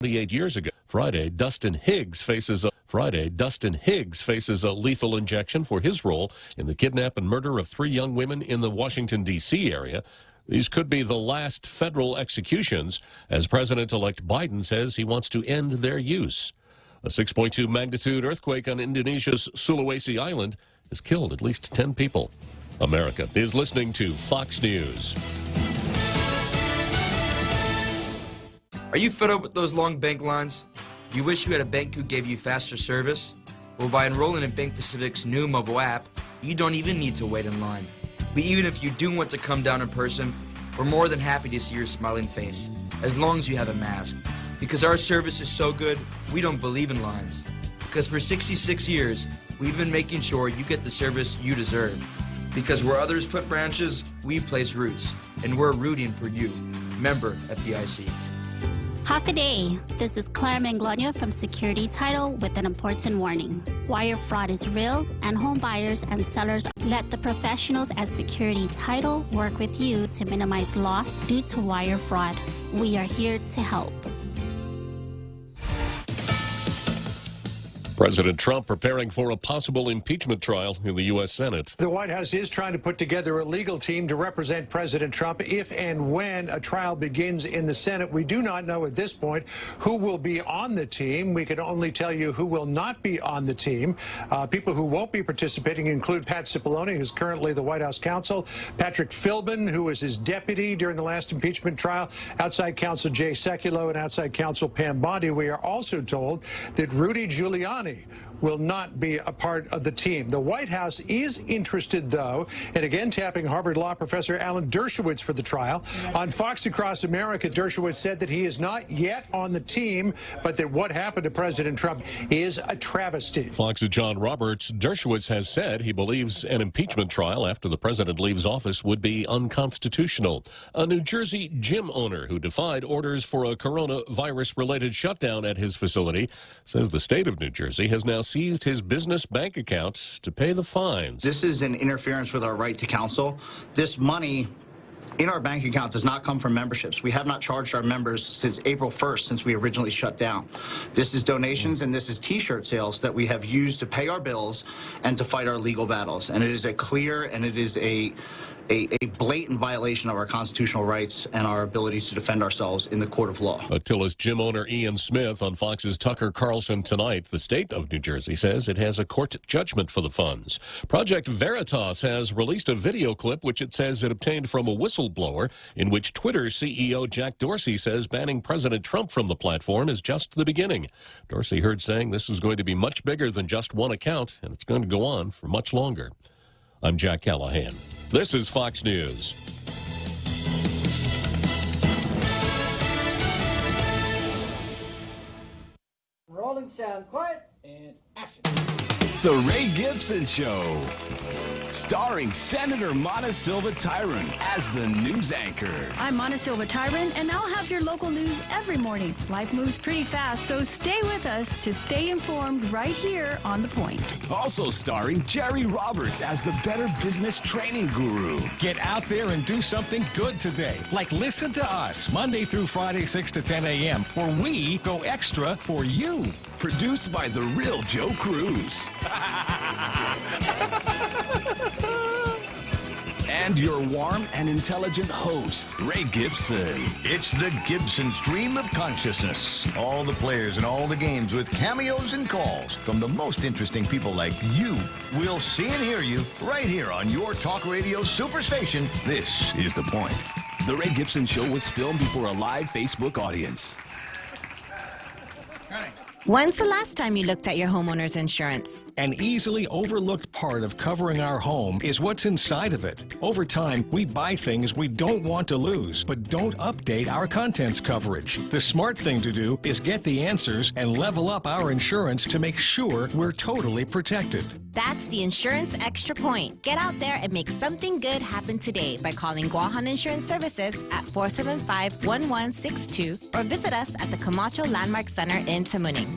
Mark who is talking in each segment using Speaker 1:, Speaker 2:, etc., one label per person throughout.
Speaker 1: 8 years ago. Friday, Dustin Higgs faces a lethal injection for his role in the kidnap and murder of 3 young women in the Washington, D.C. area. These could be the last federal executions, as President-elect Biden says he wants to end their use. A 6.2 magnitude earthquake on Indonesia's Sulawesi Island has killed at least 10 people. America is listening to Fox News.
Speaker 2: Are you fed up with those long bank lines? Do you wish you had a bank who gave you faster service? Well, by enrolling in Bank Pacific's new mobile app, you don't even need to wait in line. But even if you do want to come down in person, we're more than happy to see your smiling face, as long as you have a mask. Because our service is so good, we don't believe in lines. Because for 66 years, we've been making sure you get the service you deserve. Because where others put branches, we place roots. And we're rooting for you. Member FDIC.
Speaker 3: Half a day. This is Claire Manglona from Security Title with an important warning. Wire fraud is real, and home buyers and sellers let the professionals at Security Title work with you to minimize loss due to wire fraud. We are here to help.
Speaker 1: President Trump preparing for a possible impeachment trial in the U.S. Senate.
Speaker 4: The White House is trying to put together a legal team to represent President Trump if and when a trial begins in the Senate. We do not know at this point who will be on the team. We can only tell you who will not be on the team. People who won't be participating include Pat Cipollone, who's currently the White House counsel, Patrick Philbin, who was his deputy during the last impeachment trial, outside counsel Jay Sekulow, and outside counsel Pam Bondi. We are also told that Rudy Giuliani will not be a part of the team. The White House is interested, though, and again tapping Harvard Law professor Alan Dershowitz for the trial. On Fox Across America, Dershowitz said that he is not yet on the team, but that what happened to President Trump is a travesty.
Speaker 1: Fox's John Roberts. Dershowitz has said he believes an impeachment trial after the president leaves office would be unconstitutional. A New Jersey gym owner who defied orders for a coronavirus-related shutdown at his facility says the state of New Jersey has now seized his business bank account to pay the fines.
Speaker 5: This is an interference with our right to counsel. This money in our bank account does not come from memberships. We have not charged our members since April 1st, since we originally shut down. This is donations and this is T-shirt sales that we have used to pay our bills and to fight our legal battles. And it is a clear and it is a blatant violation of our constitutional rights and our ability to defend ourselves in the court of law.
Speaker 1: Attila's gym owner Ian Smith on Fox's Tucker Carlson tonight. The state of New Jersey says it has a court judgment for the funds. Project Veritas has released a video clip which it says it obtained from a whistleblower in which Twitter CEO Jack Dorsey says banning President Trump from the platform is just the beginning. Dorsey heard saying this is going to be much bigger than just one account, and it's going to go on for much longer. I'm Jack Callahan. This is Fox News.
Speaker 6: Rolling sound, quiet, and action.
Speaker 7: The Ray Gibson Show, starring Senator Mona Silva Tyron as the news anchor.
Speaker 8: I'm Mona Silva Tyron, and I'll have your local news every morning. Life moves pretty fast, so stay with us to stay informed right here on The Point.
Speaker 7: Also starring Jerry Roberts as the Better Business Training Guru.
Speaker 9: Get out there and do something good today, like listen to us Monday through Friday, 6 to 10 a.m., where we go extra for you.
Speaker 7: Produced by the real Joe Cruz. And your warm and intelligent host, Ray Gibson.
Speaker 10: It's the Gibson Stream of Consciousness. All the players and all the games with cameos and calls from the most interesting people like you. We'll see and hear you right here on your talk radio superstation. This is The Point.
Speaker 7: The Ray Gibson Show was filmed before a live Facebook audience.
Speaker 11: When's the last time you looked at your homeowner's insurance?
Speaker 9: An easily overlooked part of covering our home is what's inside of it. Over time, we buy things we don't want to lose, but don't update our contents coverage. The smart thing to do is get the answers and level up our insurance to make sure we're totally protected.
Speaker 11: That's the Insurance Extra Point. Get out there and make something good happen today by calling Guahan Insurance Services at 475-1162 or visit us at the Camacho Landmark Center in Tamuning.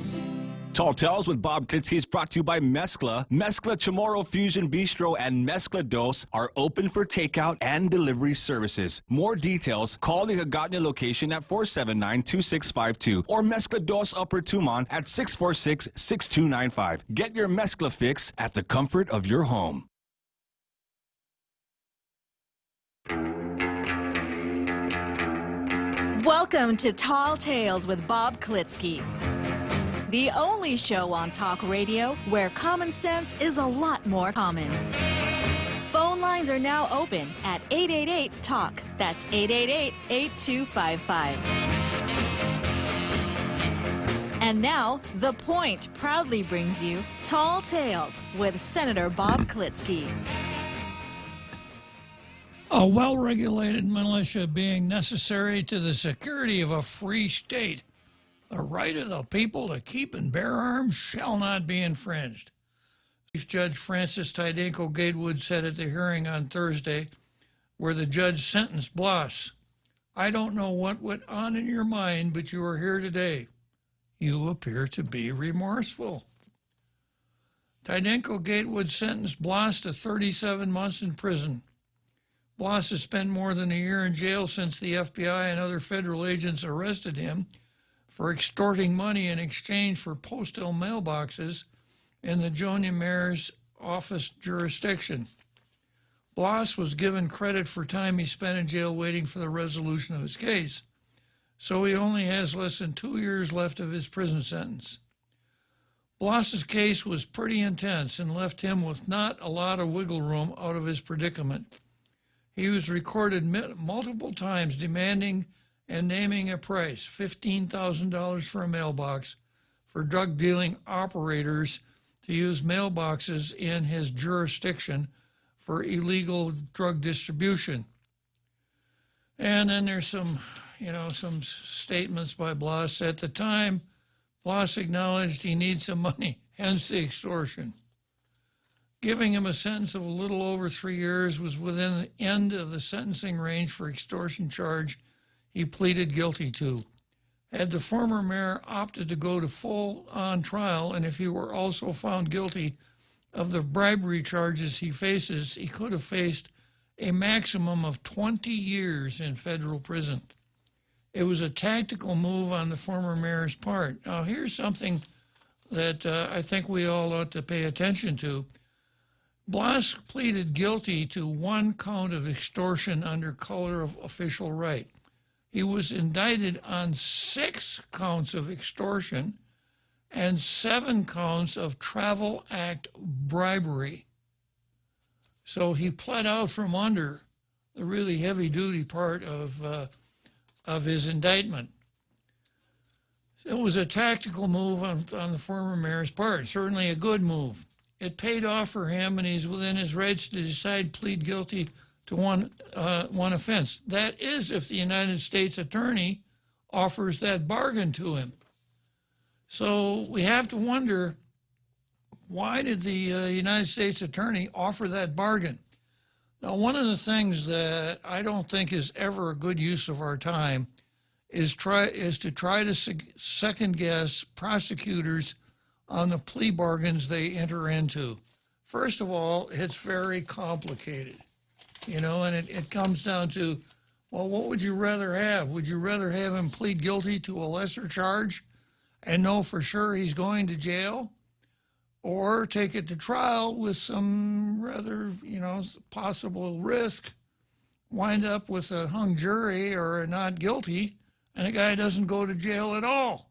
Speaker 7: Tall Tales with Bob Klitzkie is brought to you by Mezcla. Mezcla Chamorro Fusion Bistro and Mezcla Dos are open for takeout and delivery services. More details, call the Hagåtña location at 479-2652 or Mezcla Dos Upper Tumon at 646-6295. Get your Mezcla fix at the comfort of your home.
Speaker 12: Welcome to Tall Tales with Bob Klitzkie, the only show on talk radio where common sense is a lot more common. Phone lines are now open at 888-TALK. That's 888-8255. And now, The Point proudly brings you Tall Tales with Senator Bob Klitzkie.
Speaker 13: A well-regulated militia being necessary to the security of a free state. The right of the people to keep and bear arms shall not be infringed. Chief Judge Francis Tydenko Gatewood said at the hearing on Thursday, where the judge sentenced Blas, "I don't know what went on in your mind, but you are here today. You appear to be remorseful." Tydenko Gatewood sentenced Blas to 37 months in prison. Blas has spent more than a year in jail since the FBI and other federal agents arrested him for extorting money in exchange for postal mailboxes in the Jonia Mayor's office jurisdiction. Blas was given credit for time he spent in jail waiting for the resolution of his case, so he only has less than 2 years left of his prison sentence. Blas's case was pretty intense and left him with not a lot of wiggle room out of his predicament. He was recorded multiple times demanding and naming a price, $15,000 for a mailbox, for drug-dealing operators to use mailboxes in his jurisdiction for illegal drug distribution. And then there's some statements by Blas. At the time, Blas acknowledged he needs some money, hence the extortion. Giving him a sentence of a little over 3 years was within the end of the sentencing range for extortion charge he pleaded guilty to. Had the former mayor opted to go to full-on trial, and if he were also found guilty of the bribery charges he faces, he could have faced a maximum of 20 years in federal prison. It was a tactical move on the former mayor's part. Now, here's something that I think we all ought to pay attention to. Blas pleaded guilty to 1 count of extortion under color of official right. He was indicted on 6 counts of extortion and 7 counts of Travel Act bribery. So he pled out from under the really heavy-duty part of his indictment. It was a tactical move on the former mayor's part, certainly a good move. It paid off for him, and he's within his rights to decide plead guilty to one offense. That is, if the United States attorney offers that bargain to him. So we have to wonder, why did the United States attorney offer that bargain? Now, one of the things that I don't think is ever a good use of our time is to try to second-guess prosecutors on the plea bargains they enter into. First of all, it's very complicated, and it comes down to, well, what would you rather have? Would you rather have him plead guilty to a lesser charge and know for sure he's going to jail, or take it to trial with some rather, possible risk, wind up with a hung jury or a not guilty, and the guy doesn't go to jail at all?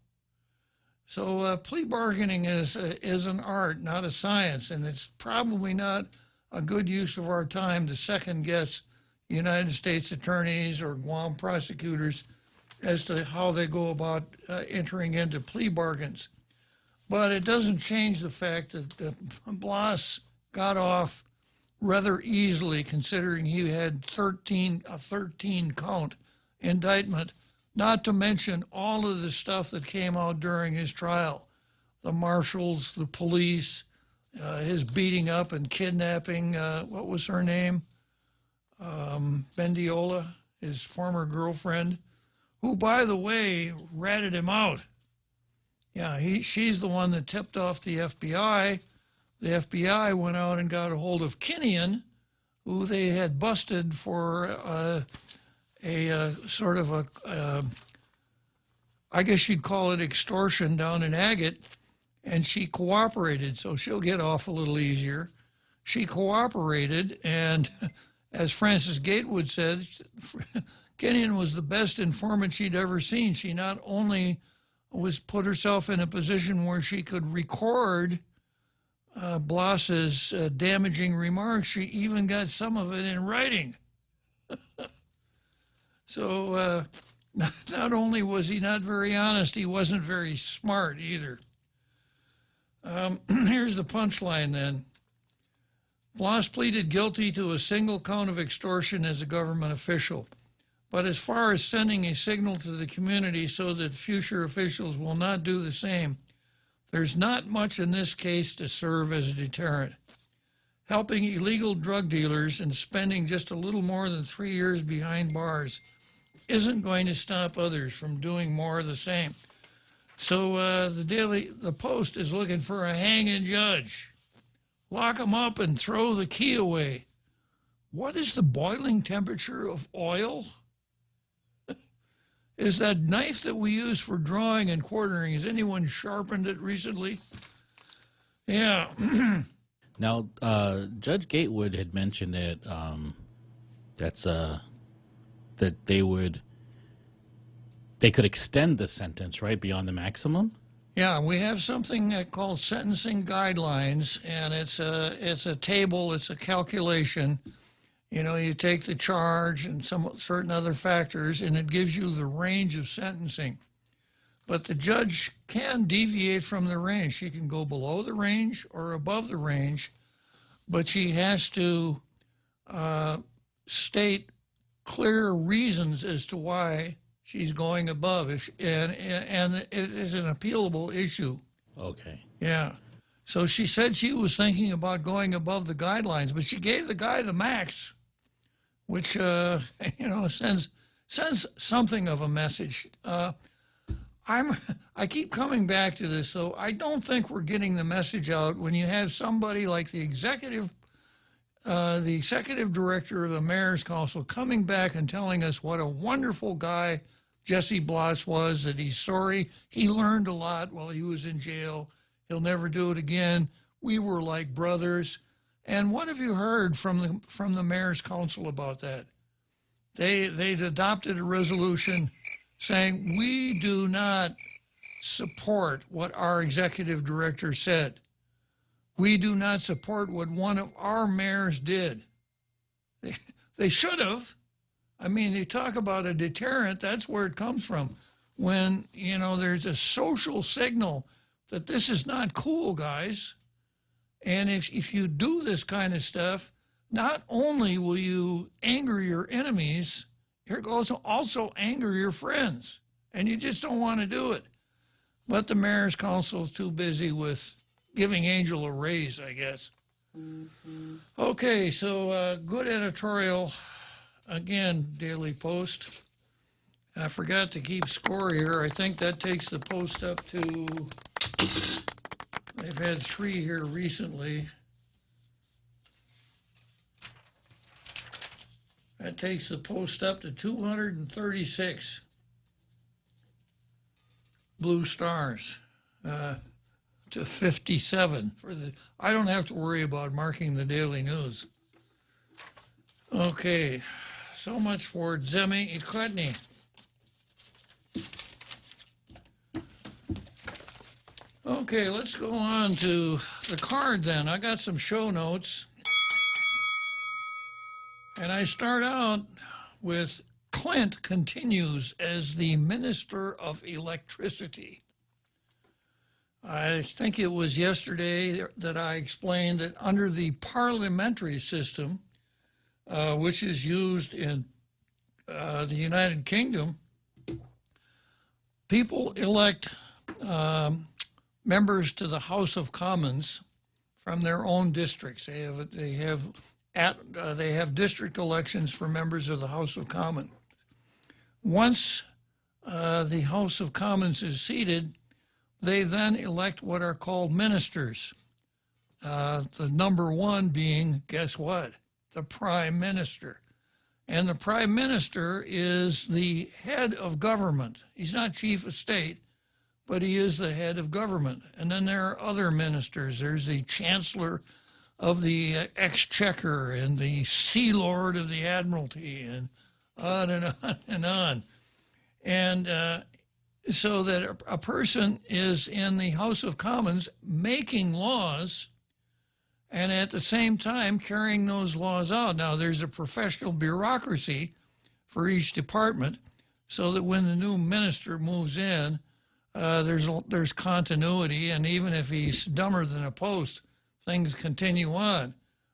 Speaker 13: So plea bargaining is an art, not a science, and it's probably not a good use of our time to second-guess United States attorneys or Guam prosecutors as to how they go about entering into plea bargains. But it doesn't change the fact that Blas got off rather easily, considering he had a 13-count indictment, not to mention all of the stuff that came out during his trial. The marshals, the police, his beating up and kidnapping, what was her name? Bendiola, his former girlfriend, who, by the way, ratted him out. Yeah, she's the one that tipped off the FBI. The FBI went out and got a hold of Kinian, who they had busted for a sort of a, I guess you'd call it extortion down in Agate, and she cooperated, so she'll get off a little easier. She cooperated, and as Francis Gatewood said, Kinian was the best informant she'd ever seen. She not only was put herself in a position where she could record Bloss's damaging remarks, she even got some of it in writing. So not only was he not very honest, he wasn't very smart either. Here's the punchline then. Bloss pleaded guilty to a single count of extortion as a government official. But as far as sending a signal to the community so that future officials will not do the same, there's not much in this case to serve as a deterrent. Helping illegal drug dealers and spending just a little more than 3 years behind bars isn't going to stop others from doing more of the same. So the Post is looking for a hanging judge. Lock him up and throw the key away. What is the boiling temperature of oil? Is that knife that we use for drawing and quartering, has anyone sharpened it recently? Yeah.
Speaker 14: Now, Judge Gatewood had mentioned that that they could extend the sentence, right, beyond the maximum?
Speaker 13: Yeah, we have something called sentencing guidelines, and it's a table, it's a calculation. You know, you take the charge and some certain other factors, and it gives you the range of sentencing. But the judge can deviate from the range. She can go below the range or above the range, but she has to state clear reasons as to why she's going above. And it is an appealable issue. Okay. Yeah. So she said she was thinking about going above the guidelines, but she gave the guy the max, which sends something of a message. I keep coming back to this, though. I don't think we're getting the message out when you have somebody like the executive director of the Mayor's Council coming back and telling us what a wonderful guy Jesse Bloss was, that he's sorry. He learned a lot while he was in jail. He'll never do it again. We were like brothers. And what have you heard from the Mayor's Council about that? They'd adopted a resolution saying, we do not support what our executive director said. We do not support what one of our mayors did. They should have. I mean, you talk about a deterrent, that's where it comes from. When, there's a social signal that this is not cool, guys. And if you do this kind of stuff, not only will you anger your enemies, you're going to also anger your friends. And you just don't want to do it. But the Mayor's Council is too busy with giving Angel a raise, I guess. Mm-hmm. Okay, so good editorial. Again, Daily Post. I forgot to keep score here. I think that takes the Post up to... They've had 3 here recently. That takes the Post up to 236 blue stars, to 57 for the. I don't have to worry about marking the Daily News. Okay, so much for Zemi and Klitzkie. Okay, let's go on to the card then. I got some show notes. And I start out with Clint continues as the Minister of Electricity. I think it was yesterday that I explained that under the parliamentary system, which is used in the United Kingdom, people elect members to the House of Commons from their own districts. They have district elections for members of the House of Commons. Once the House of Commons is seated, They then elect what are called ministers. The number one being, guess what? The prime minister. And the prime minister is the head of government. He's not chief of state, but he is the head of government. And then there are other ministers. There's the chancellor of the exchequer and the sea lord of the admiralty, and on and on and on. And so that a person is in the House of Commons making laws and at the same time carrying those laws out. Now, there's a professional bureaucracy for each department so that when the new minister moves in, there's continuity, and even if he's dumber than a post, things continue on.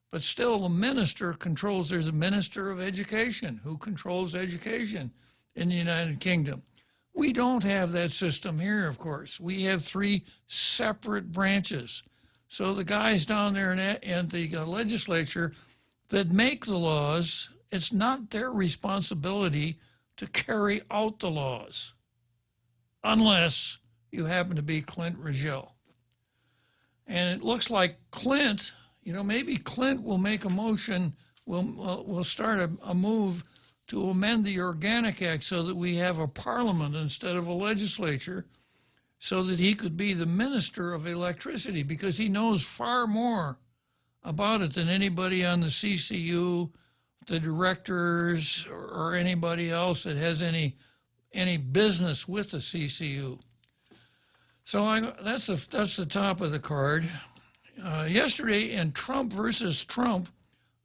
Speaker 13: But still, the minister controls. There's a minister of education who controls education in the United Kingdom. We don't have that system here, of course. We have three separate branches. So the guys down there in the legislature that make the laws, it's not their responsibility to carry out the laws, unless you happen to be Clint Ridgell. And it looks like Clint, maybe Clint will make a motion, will start a move to amend the Organic Act so that we have a parliament instead of a legislature, so that he could be the minister of electricity, because he knows far more about it than anybody on the CCU, the directors, or anybody else that has any business with the CCU. So that's the top of the card. Yesterday in Trump versus Trump,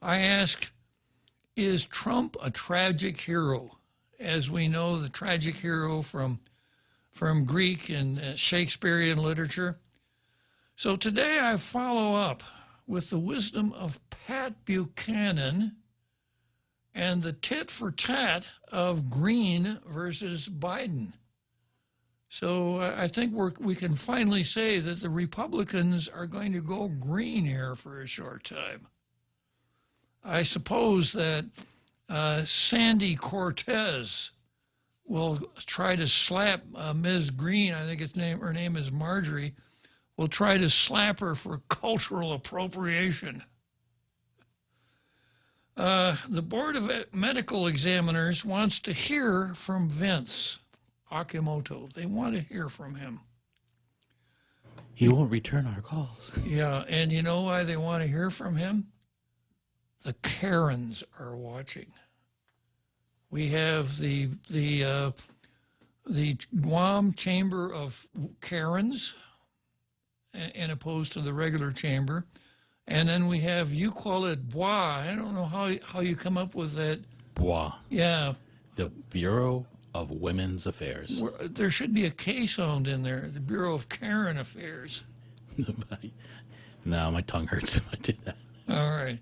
Speaker 13: I asked, is Trump a tragic hero? As we know, the tragic hero from Greek and Shakespearean literature. So today I follow up with the wisdom of Pat Buchanan and the tit for tat of Green versus Biden. So I think we can finally say that the Republicans are going to go green here for a short time. I suppose that Sandy Cortez will try to slap Ms. Green, I think her name is Marjorie, will try to slap her for cultural appropriation. The Board of Medical Examiners wants to hear from Vince Akimoto. They want to hear from him.
Speaker 14: He won't return our calls.
Speaker 13: Yeah, and you know why they want to hear from him? The Karens are watching. We have the Guam Chamber of Karens, and opposed to the regular chamber, and then we have, you call it BWA. I don't know how you come up with that.
Speaker 14: BWA.
Speaker 13: Yeah.
Speaker 14: The Bureau of Women's Affairs.
Speaker 13: There should be a K sound in there. The Bureau of Karen Affairs.
Speaker 14: No, my tongue hurts if I did that.
Speaker 13: All right.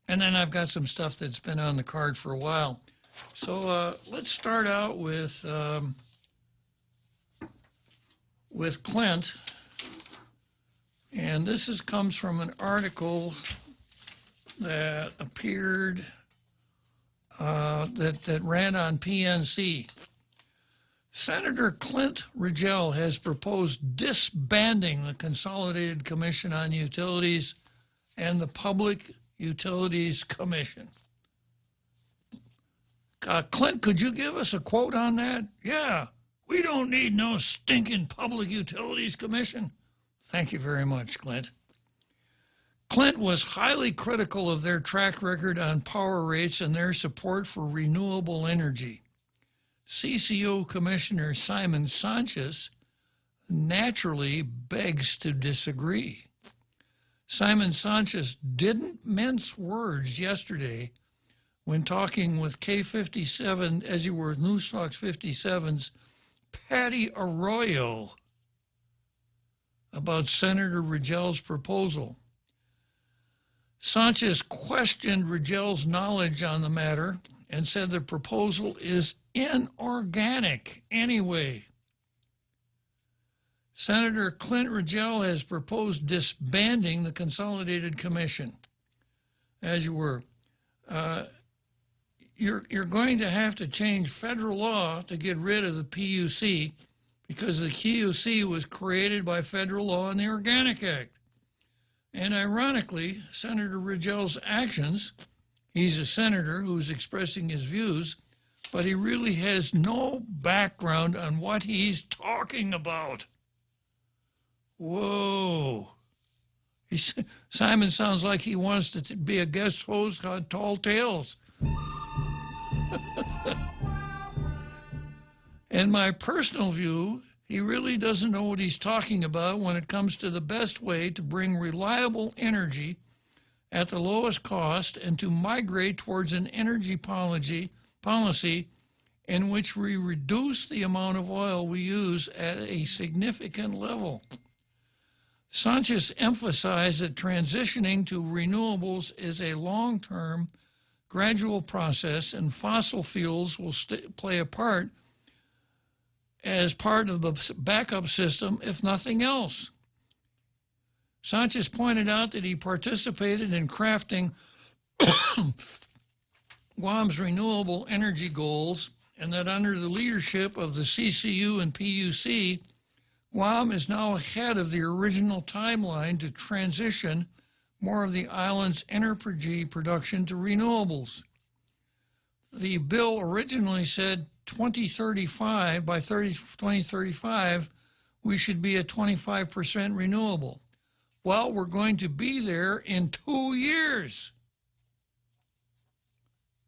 Speaker 13: And then I've got some stuff that's been on the card for a while. So let's start out with Clint. And this comes from an article that appeared, that ran on PNC. Senator Clint Ridgell has proposed disbanding the Consolidated Commission on Utilities and the Public Utilities Commission. Clint, could you give us a quote on that? Yeah, we don't need no stinking Public Utilities Commission. Thank you very much, Clint. Clint was highly critical of their track record on power rates and their support for renewable energy. CCO Commissioner Simon Sanchez naturally begs to disagree. Simon Sanchez didn't mince words yesterday when talking with K57, as you were with Newstalk 57's Patty Arroyo about Senator Ridgell's proposal. Sanchez questioned Ridgell's knowledge on the matter and said the proposal is inorganic anyway. Senator Clint Ridgell has proposed disbanding the Consolidated Commission, as you were. you're going to have to change federal law to get rid of the PUC, because the PUC was created by federal law in the Organic Act. And ironically, Senator Ridgel's actions, he's a senator who's expressing his views, but he really has no background on what he's talking about. Whoa. Simon sounds like he wants to be a guest host on Tall Tales. In my personal view, he really doesn't know what he's talking about when it comes to the best way to bring reliable energy at the lowest cost and to migrate towards an energy policy in which we reduce the amount of oil we use at a significant level. Sanchez emphasized that transitioning to renewables is a long-term, gradual process, and fossil fuels will play a part as part of the backup system, if nothing else. Sanchez pointed out that he participated in crafting Guam's renewable energy goals, and that under the leadership of the CCU and PUC, Guam is now ahead of the original timeline to transition more of the island's energy production to renewables. The bill originally said 2035, by 2035, we should be at 25% renewable. Well, we're going to be there in 2 years.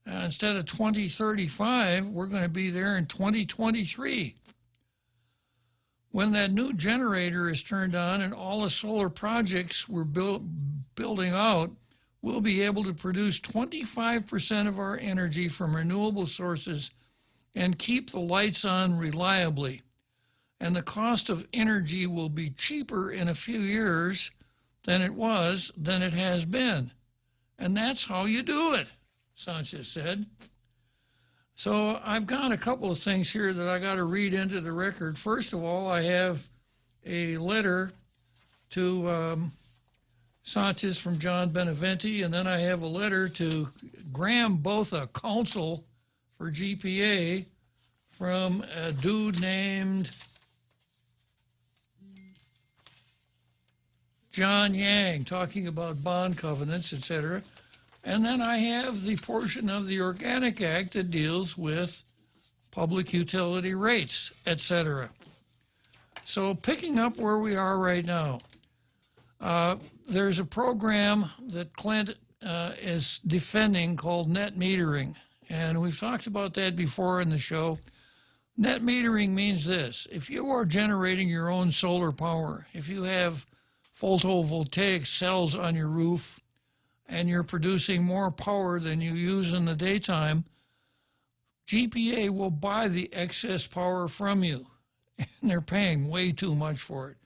Speaker 13: Instead of 2035, we're going to be there in 2023. When that new generator is turned on and all the solar projects we're building out, we'll be able to produce 25% of our energy from renewable sources and keep the lights on reliably. And the cost of energy will be cheaper in a few years than it has been. And that's how you do it, Sanchez said. So I've got a couple of things here that I got to read into the record. First of all, I have a letter to Sanchez from John Beneventi, and then I have a letter to Graham Botha, counsel for GPA, from a dude named John Yang, talking about bond covenants, etc. And then I have the portion of the Organic Act that deals with public utility rates, etc. So picking up where we are right now, there's a program that Clint is defending called net metering. And we've talked about that before in the show. Net metering means this: if you are generating your own solar power, if you have photovoltaic cells on your roof and you're producing more power than you use in the daytime, GPA will buy the excess power from you. And they're paying way too much for it.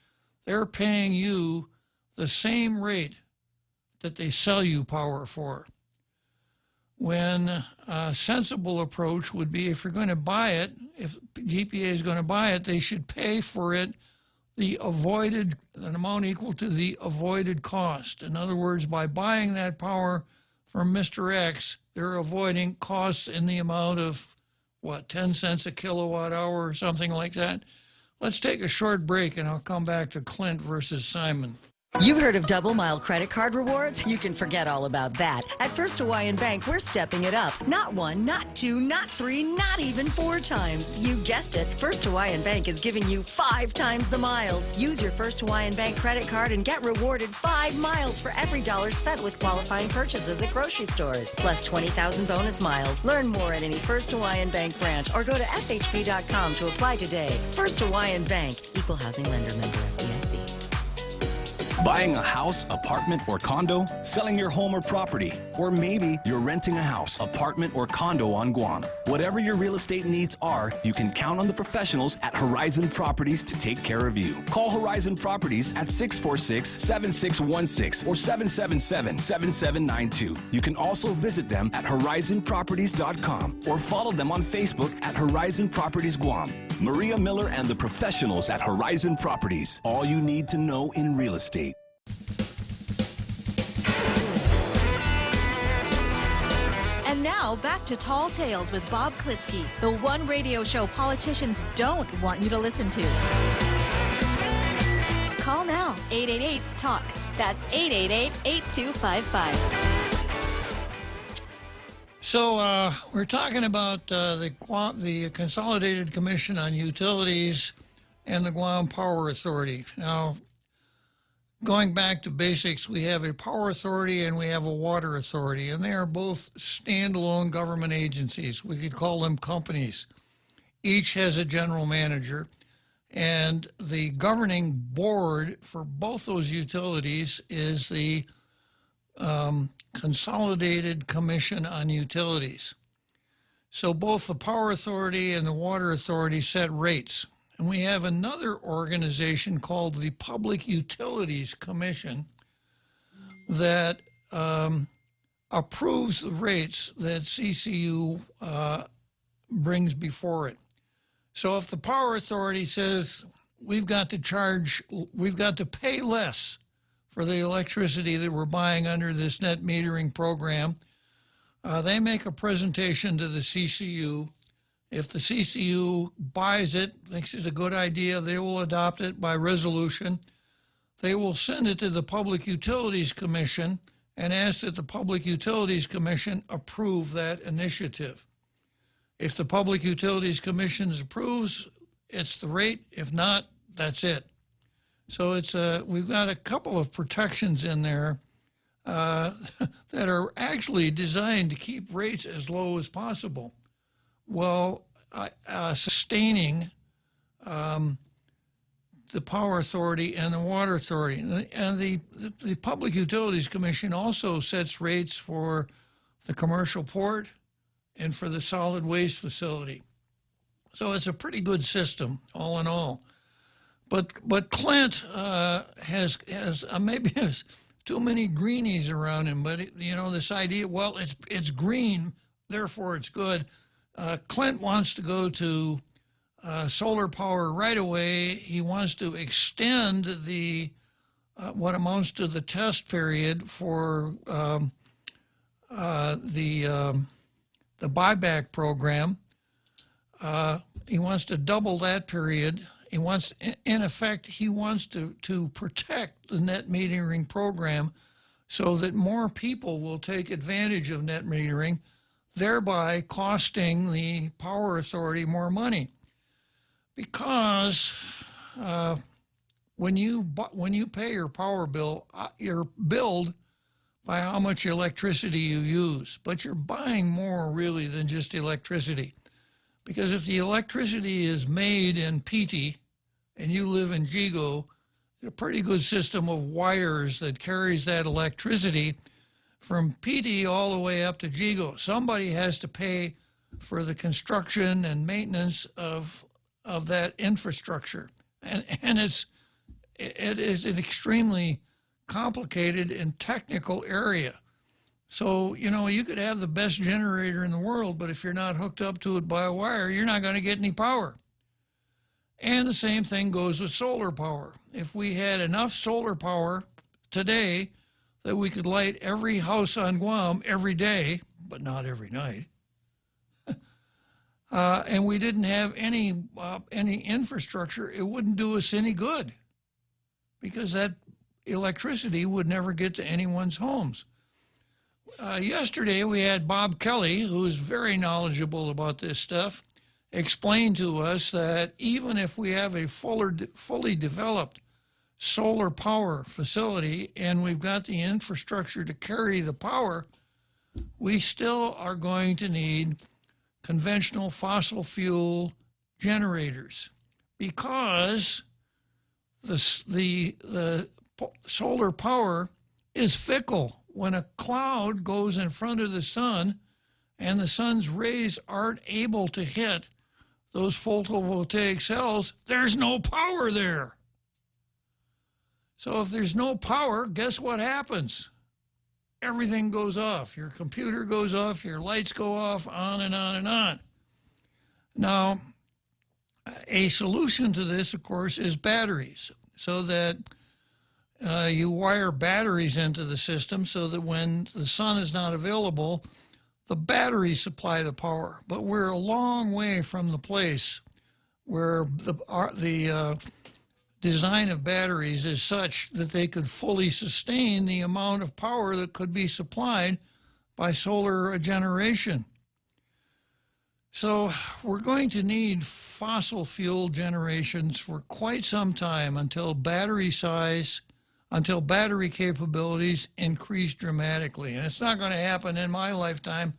Speaker 13: They're paying you the same rate that they sell you power for. When a sensible approach would be, if you're going to buy it, if GPA is going to buy it, they should pay for it an amount equal to the avoided cost. In other words, by buying that power from Mr. X, they're avoiding costs in the amount of, 10 cents a kilowatt hour or something like that. Let's take a short break and I'll come back to Clint versus Simon.
Speaker 15: You've heard of double mile credit card rewards? You can forget all about that. At First Hawaiian Bank, we're stepping it up. Not 1, not 2, not 3, not even 4 times. You guessed it. First Hawaiian Bank is giving you 5 times the miles. Use your First Hawaiian Bank credit card and get rewarded 5 miles for every dollar spent with qualifying purchases at grocery stores. Plus 20,000 bonus miles. Learn more at any First Hawaiian Bank branch or go to FHB.com to apply today. First Hawaiian Bank. Equal housing lender, member FDIC.
Speaker 7: Buying a house, apartment, or condo? Selling your home or property? Or maybe you're renting a house, apartment, or condo on Guam. Whatever your real estate needs are, you can count on the professionals at Horizon Properties to take care of you. Call Horizon Properties at 646-7616 or 777-7792. You can also visit them at horizonproperties.com or follow them on Facebook at Horizon Properties Guam. Maria Miller and the professionals at Horizon Properties. All you need to know in real estate.
Speaker 12: And now, Now, back to Tall Tales with Bob Klitzkie, the one radio show politicians don't want you to listen to. Call now, 888-TALK. That's 888-8255.
Speaker 13: So we're talking about the Consolidated Commission on Utilities and the Guam Power Authority. Now, going back to basics, we have a power authority and we have a water authority, and they are both standalone government agencies. We could call them companies. Each has a general manager, and the governing board for both those utilities is the Consolidated Commission on Utilities. So both the power authority and the water authority set rates. And we have another organization called the Public Utilities Commission that approves the rates that CCU brings before it. So if the power authority says we've got to pay less for the electricity that we're buying under this net metering program, they make a presentation to the CCU. If the CCU buys it, thinks it's a good idea, they will adopt it by resolution. They will send it to the Public Utilities Commission and ask that the Public Utilities Commission approve that initiative. If the Public Utilities Commission approves, it's the rate. If not, that's it. So it's we've got a couple of protections in there that are actually designed to keep rates as low as possible, while sustaining the Power Authority and the Water Authority. And the Public Utilities Commission also sets rates for the commercial port and for the solid waste facility. So it's a pretty good system, all in all. But Clint has maybe has too many greenies around him. But this idea, well, it's green, therefore it's good. Clint wants to go to solar power right away. He wants to extend the what amounts to the test period for the buyback program. He wants to double that period. He wants, in effect, he wants to protect the net metering program so that more people will take advantage of net metering, thereby costing the Power Authority more money. Because when you pay your power bill, you're billed by how much electricity you use, but you're buying more really than just electricity. Because if the electricity is made in PT and you live in Jigo, there's a pretty good system of wires that carries that electricity from PT all the way up to Jigo. Somebody has to pay for the construction and maintenance of that infrastructure. And it is an extremely complicated and technical area. So, you could have the best generator in the world, but if you're not hooked up to it by a wire, you're not going to get any power. And the same thing goes with solar power. If we had enough solar power today that we could light every house on Guam every day, but not every night, and we didn't have any infrastructure, it wouldn't do us any good, because that electricity would never get to anyone's homes. Yesterday we had Bob Kelly, who is very knowledgeable about this stuff, explain to us that even if we have a fully developed solar power facility and we've got the infrastructure to carry the power, we still are going to need conventional fossil fuel generators, because the solar power is fickle. When a cloud goes in front of the sun and the sun's rays aren't able to hit those photovoltaic cells, there's no power there. So if there's no power, guess what happens? Everything goes off. Your computer goes off, your lights go off, on and on and on. Now, a solution to this, of course, is batteries, so that you wire batteries into the system so that when the sun is not available, the batteries supply the power, but we're a long way from the place where the design of batteries is such that they could fully sustain the amount of power that could be supplied by solar generation. So we're going to need fossil fuel generations for quite some time until battery capabilities increase dramatically. And it's not going to happen in my lifetime.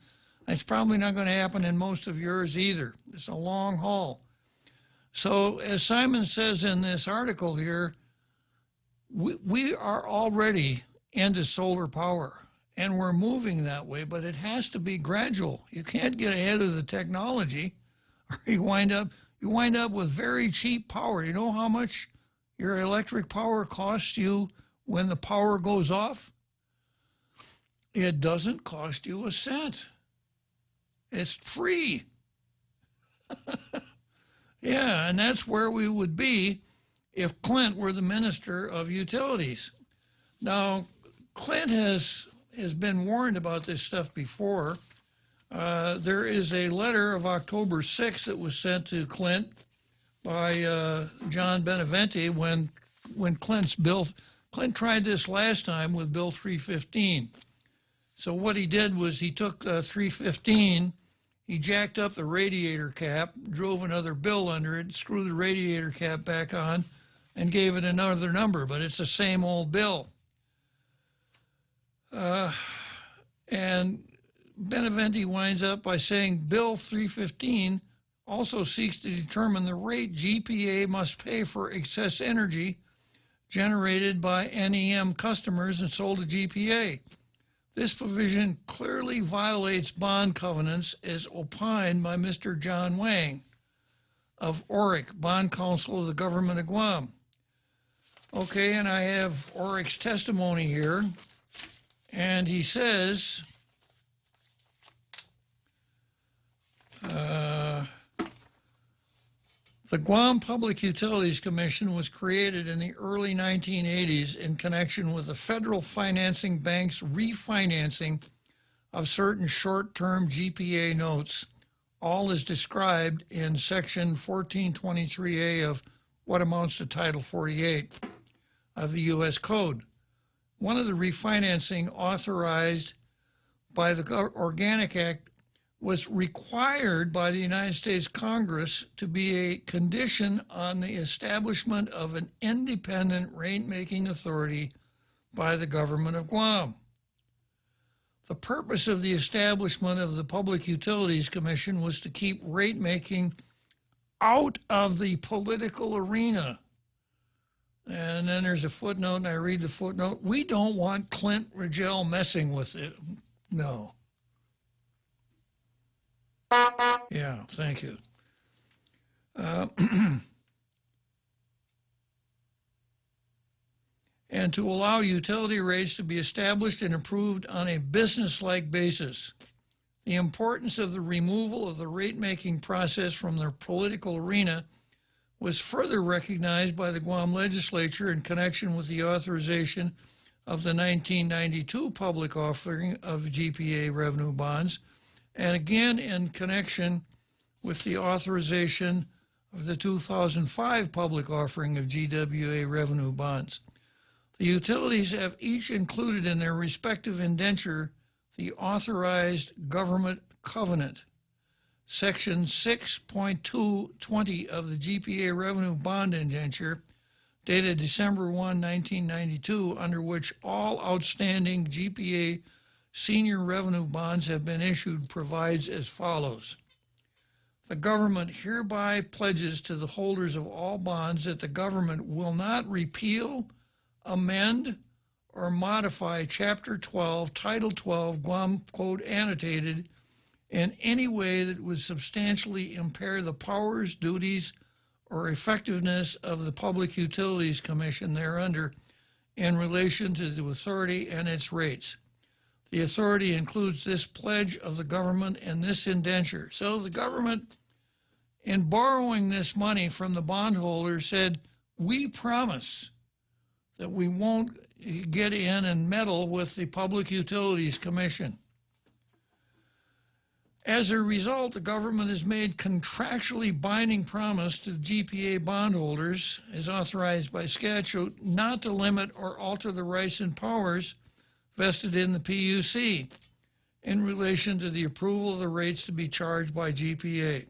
Speaker 13: It's probably not going to happen in most of yours either. It's a long haul. So as Simon says in this article here, we are already into solar power. And we're moving that way, but it has to be gradual. You can't get ahead of the technology, or you wind up with very cheap power. You know how much your electric power costs you when the power goes off? It doesn't cost you a cent. It's free. Yeah, and that's where we would be if Clint were the Minister of Utilities. Now, Clint has been warned about this stuff before. There is a letter of October 6th that was sent to Clint by John Beneventi when Clint tried this last time with Bill 315. So what he did was he took 315, he jacked up the radiator cap, drove another bill under it, screwed the radiator cap back on, and gave it another number, but it's the same old bill. And Beneventi winds up by saying Bill 315 also seeks to determine the rate GPA must pay for excess energy generated by NEM customers and sold to GPA. This provision clearly violates bond covenants as opined by Mr. John Wang of ORIC, Bond Counsel of the Government of Guam. Okay, and I have ORIC's testimony here. And he says, the Guam Public Utilities Commission was created in the early 1980s in connection with the Federal Financing Bank's refinancing of certain short-term GPA notes. All is described in Section 1423A of what amounts to Title 48 of the U.S. Code. One of the refinancing authorized by the Organic Act was required by the United States Congress to be a condition on the establishment of an independent rate-making authority by the government of Guam. The purpose of the establishment of the Public Utilities Commission was to keep rate-making out of the political arena. And then there's a footnote, and I read the footnote. We don't want Clint Rigel messing with it. No. Yeah, thank you. And to allow utility rates to be established and approved on a business-like basis. The importance of the removal of the rate-making process from the political arena was further recognized by the Guam legislature in connection with the authorization of the 1992 public offering of GPA revenue bonds, and again in connection with the authorization of the 2005 public offering of GWA revenue bonds. The utilities have each included in their respective indenture the authorized government covenant. Section 6.220 of the GPA revenue bond indenture, dated December 1, 1992, under which all outstanding GPA senior revenue bonds have been issued, provides as follows. The government hereby pledges to the holders of all bonds that the government will not repeal, amend, or modify Chapter 12, Title 12, Guam Code Annotated in any way that would substantially impair the powers, duties, or effectiveness of the Public Utilities Commission thereunder in relation to the authority and its rates. The authority includes this pledge of the government and this indenture. So the government, in borrowing this money from the bondholders, said, we promise that we won't get in and meddle with the Public Utilities Commission. As a result, the government has made contractually binding promise to GPA bondholders, as authorized by statute, not to limit or alter the rights and powers vested in the PUC in relation to the approval of the rates to be charged by GPA.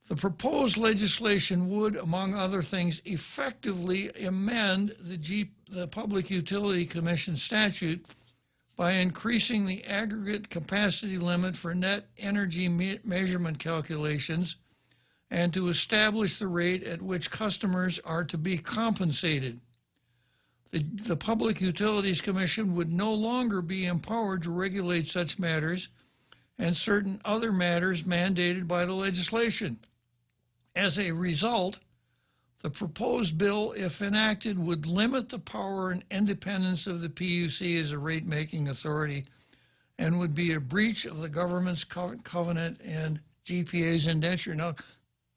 Speaker 13: The proposed legislation would, among other things, effectively amend the Public Utility Commission statute by increasing the aggregate capacity limit for net energy measurement calculations and to establish the rate at which customers are to be compensated. The Public Utilities Commission would no longer be empowered to regulate such matters and certain other matters mandated by the legislation. As a result, the proposed bill, if enacted, would limit the power and independence of the PUC as a rate-making authority and would be a breach of the government's covenant and GPA's indenture. Now,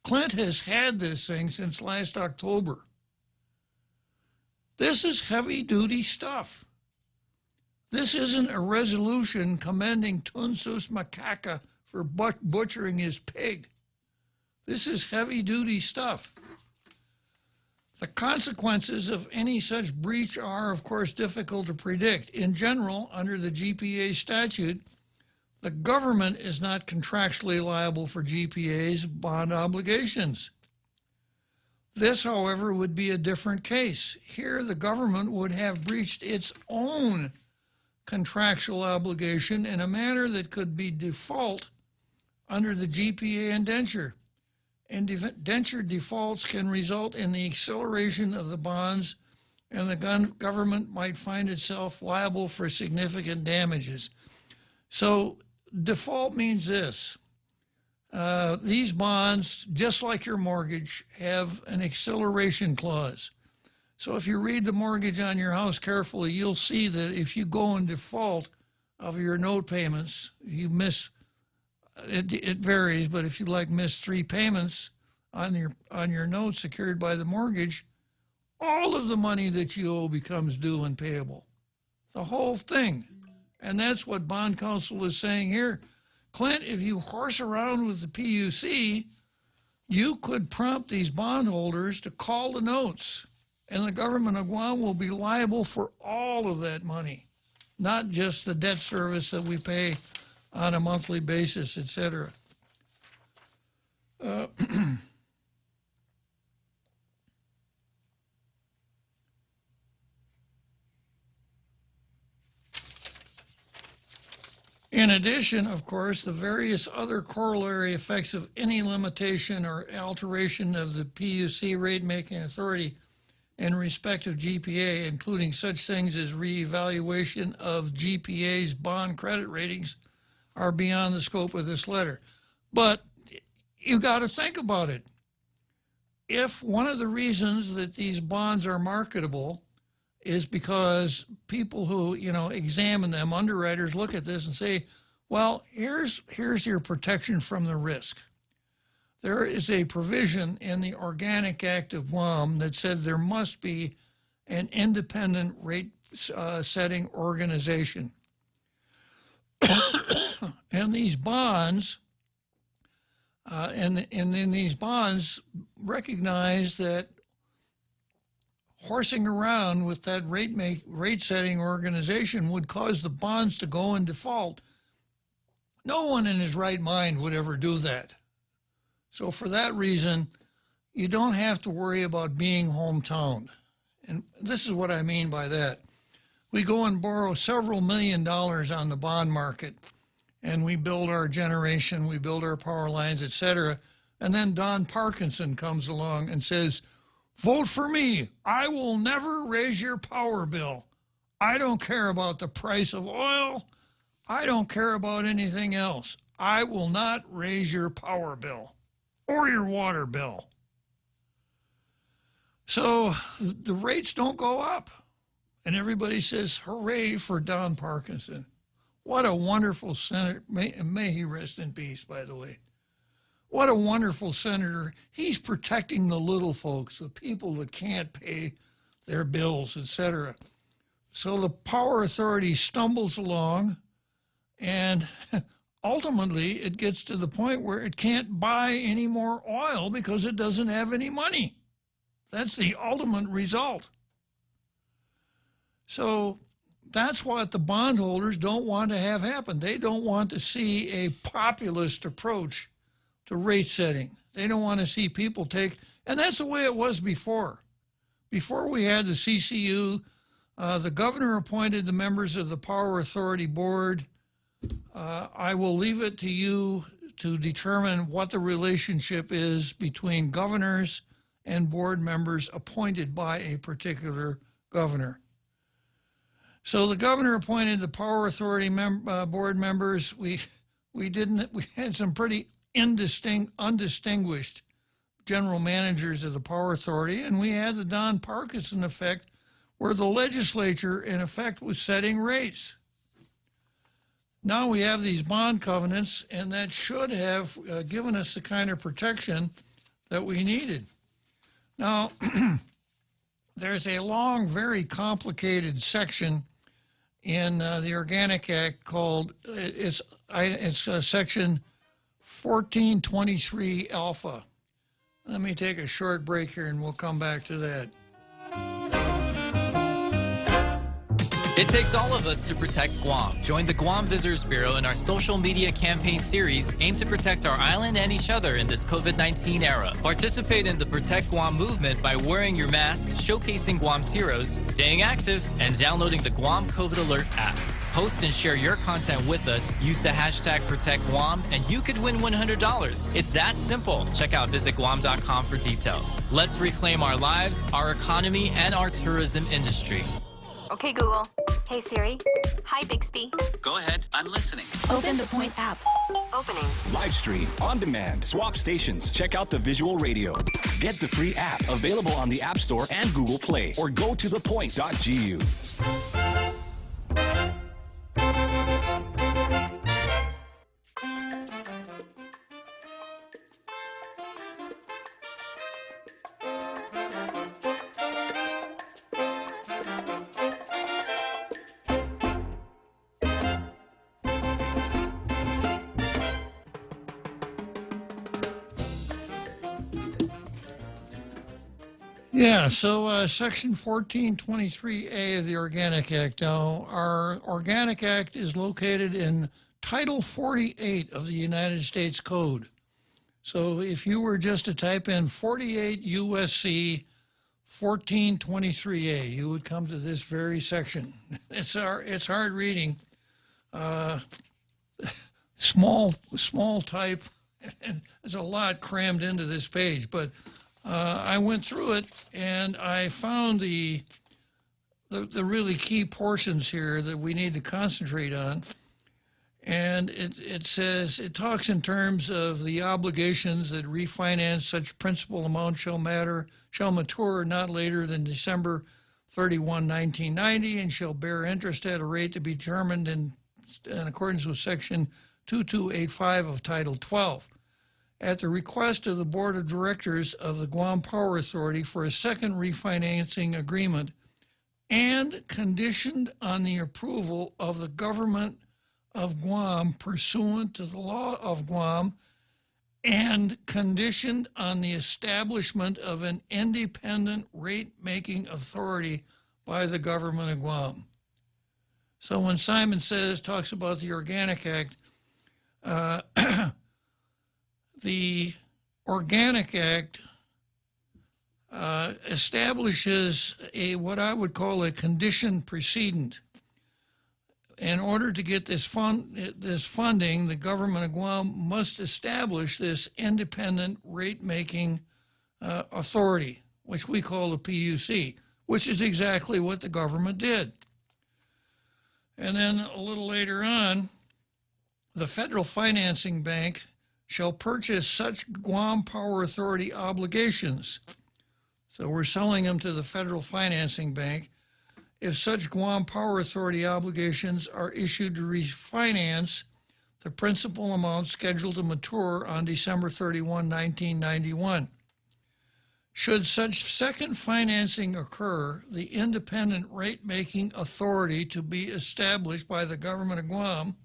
Speaker 13: Clint has had this thing since last October. This is heavy-duty stuff. This isn't a resolution commending Tunsus Macaca for butchering his pig. This is heavy-duty stuff. The consequences of any such breach are, of course, difficult to predict. In general, under the GPA statute, the government is not contractually liable for GPA's bond obligations. This, however, would be a different case. Here, the government would have breached its own contractual obligation in a manner that could be default under the GPA indenture. Indenture defaults can result in the acceleration of the bonds, and the government might find itself liable for significant damages. So default means this. These bonds, just like your mortgage, have an acceleration clause. So if you read the mortgage on your house carefully, you'll see that if you go in default of your note payments, you miss. It varies, but if you miss 3 payments on your note secured by the mortgage, all of the money that you owe becomes due and payable. The whole thing. And that's what bond counsel is saying here. Clint, if you horse around with the PUC, you could prompt these bondholders to call the notes, and the government of Guam will be liable for all of that money, not just the debt service that we pay on a monthly basis, etc. In addition, of course, the various other corollary effects of any limitation or alteration of the PUC rate-making authority in respect of GPA, including such things as reevaluation of GPA's bond credit ratings, are beyond the scope of this letter. But you got to think about it. If one of the reasons that these bonds are marketable is because people who, examine them, underwriters look at this and say, well, here's your protection from the risk. There is a provision in the Organic Act of Guam that said there must be an independent rate setting organization. And these bonds, and in these bonds, recognize that horsing around with that rate-setting organization would cause the bonds to go in default. No one in his right mind would ever do that. So for that reason, you don't have to worry about being hometown. And this is what I mean by that. We go and borrow several $1 million on the bond market, and we build our generation, we build our power lines, etc. And then Don Parkinson comes along and says, vote for me. I will never raise your power bill. I don't care about the price of oil. I don't care about anything else. I will not raise your power bill or your water bill. So the rates don't go up. And everybody says, hooray for Don Parkinson. What a wonderful senator. May he rest in peace, by the way. What a wonderful senator. He's protecting the little folks, the people that can't pay their bills, etc. So the power authority stumbles along, and ultimately it gets to the point where it can't buy any more oil because it doesn't have any money. That's the ultimate result. So that's what the bondholders don't want to have happen. They don't want to see a populist approach to rate setting. They don't want to see people take, and that's the way it was before. Before we had the CCU, the governor appointed the members of the Power Authority Board. I will leave it to you to determine what the relationship is between governors and board members appointed by a particular governor. So the governor appointed the Power Authority board members. We had some pretty undistinguished general managers of the Power Authority, and we had the Don Parkinson effect, where the legislature, in effect, was setting rates. Now we have these bond covenants, and that should have given us the kind of protection that we needed. Now, there's a long, very complicated section in the Organic Act called, it's section 1423 alpha. Let me take a short break here and we'll come back to that.
Speaker 16: It takes all of us to protect Guam. Join the Guam Visitors Bureau in our social media campaign series aimed to protect our island and each other in this COVID-19 era. Participate in the Protect Guam movement by wearing your mask, showcasing Guam's heroes, staying active, and downloading the Guam COVID Alert app. Post and share your content with us. Use the hashtag #ProtectGuam, and you could win $100. It's that simple. Check out visitguam.com for details. Let's reclaim our lives, our economy, and our tourism industry.
Speaker 17: Okay, Google. Hey, Siri. Hi, Bixby.
Speaker 7: Go ahead. I'm listening.
Speaker 17: Open the Point app. Opening.
Speaker 7: Live stream, on demand, swap stations. Check out the visual radio. Get the free app available on the App Store and Google Play, or go to thepoint.gu.
Speaker 13: Yeah, so Section 1423A of the Organic Act. Now, our Organic Act is located in Title 48 of the United States Code. So if you were just to type in 48 USC 1423A, you would come to this very section. It's hard reading, small type, and there's a lot crammed into this page, but I went through it and I found the really key portions here that we need to concentrate on. And it talks in terms of the obligations that refinance such principal amount shall mature not later than December 31, 1990, and shall bear interest at a rate to be determined in accordance with Section 2285 of Title 12. At the request of the Board of Directors of the Guam Power Authority for a second refinancing agreement, and conditioned on the approval of the government of Guam pursuant to the law of Guam, and conditioned on the establishment of an independent rate-making authority by the government of Guam. So when Simon talks about the Organic Act, the Organic Act establishes what I would call a condition precedent. In order to get this funding, the government of Guam must establish this independent rate-making authority, which we call the PUC, which is exactly what the government did. And then a little later on, the Federal Financing Bank shall purchase such Guam Power Authority obligations. So we're selling them to the Federal Financing Bank. If such Guam Power Authority obligations are issued to refinance the principal amount scheduled to mature on December 31, 1991. Should such second financing occur, the independent rate-making authority to be established by the government of Guam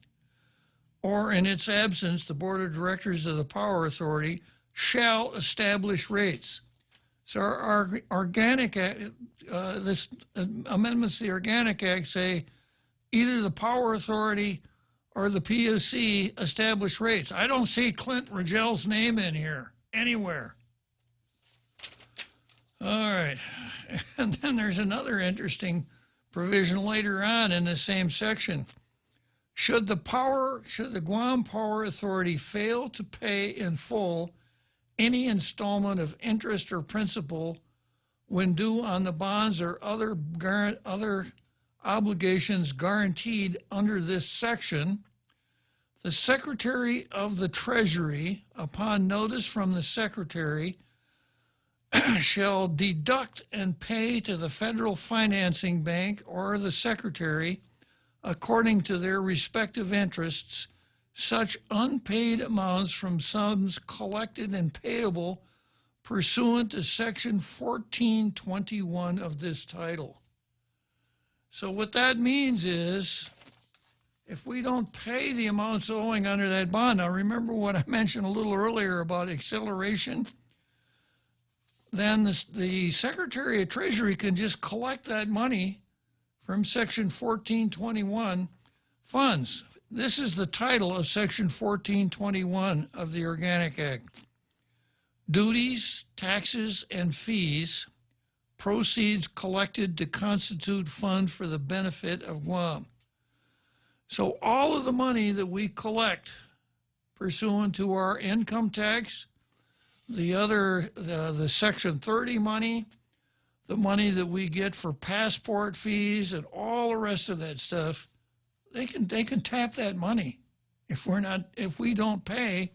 Speaker 13: or in its absence, the Board of Directors of the Power Authority shall establish rates. So our Organic Act, this amendments to the Organic Act say either the Power Authority or the PUC establish rates. I don't see Clint Rigel's name in here anywhere. All right. And then there's another interesting provision later on in the same section. Should the Guam Power Authority fail to pay in full any installment of interest or principal when due on the bonds or other obligations guaranteed under this section, the Secretary of the Treasury, upon notice from the Secretary, shall deduct and pay to the Federal Financing Bank or the Secretary, according to their respective interests, such unpaid amounts from sums collected and payable pursuant to Section 1421 of this title. So what that means is, if we don't pay the amounts owing under that bond, now remember what I mentioned a little earlier about acceleration, then the Secretary of Treasury can just collect that money from Section 1421 funds. This is the title of Section 1421 of the Organic Act. Duties, taxes, and fees, proceeds collected to constitute fund for the benefit of Guam. So all of the money that we collect pursuant to our income tax, the Section 30 money, the money that we get for passport fees and all the rest of that stuff, they can tap that money if we don't pay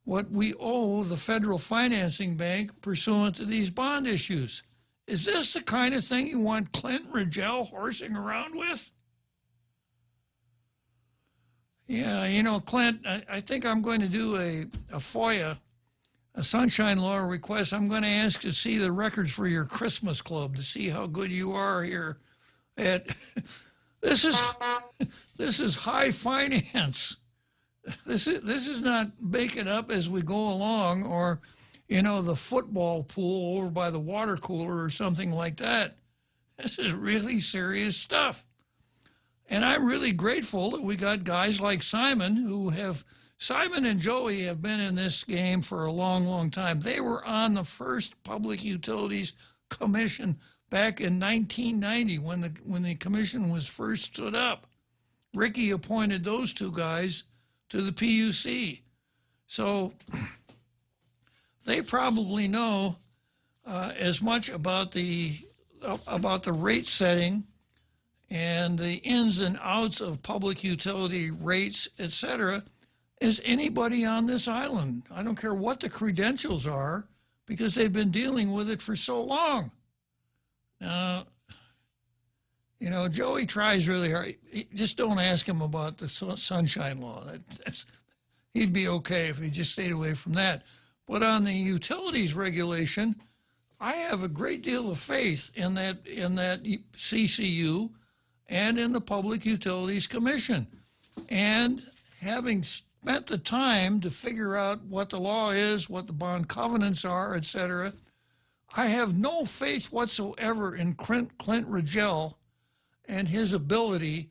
Speaker 13: what we owe the Federal Financing Bank pursuant to these bond issues. Is this the kind of thing you want Clint Rigel horsing around with? Yeah, you know, Clint, I think I'm going to do a FOIA, a Sunshine Law request. I'm going to ask to see the records for your Christmas club to see how good you are here at... This is high finance. This is not make it up as we go along, or, you know, the football pool over by the water cooler or something like that. This is really serious stuff. And I'm really grateful that we got guys like Simon Simon and Joey have been in this game for a long, long time. They were on the first Public Utilities Commission back in 1990 when the commission was first stood up. Ricky appointed those two guys to the PUC. So they probably know as much about the rate setting and the ins and outs of public utility rates, etc., as anybody on this island. I don't care what the credentials are, because they've been dealing with it for so long. Now, you know, Joey tries really hard. Just don't ask him about the Sunshine Law. He'd be okay if he just stayed away from that. But on the utilities regulation, I have a great deal of faith in that CCU and in the Public Utilities Commission. And having spent the time to figure out what the law is, what the bond covenants are, etc., I have no faith whatsoever in Clint Rigel and his ability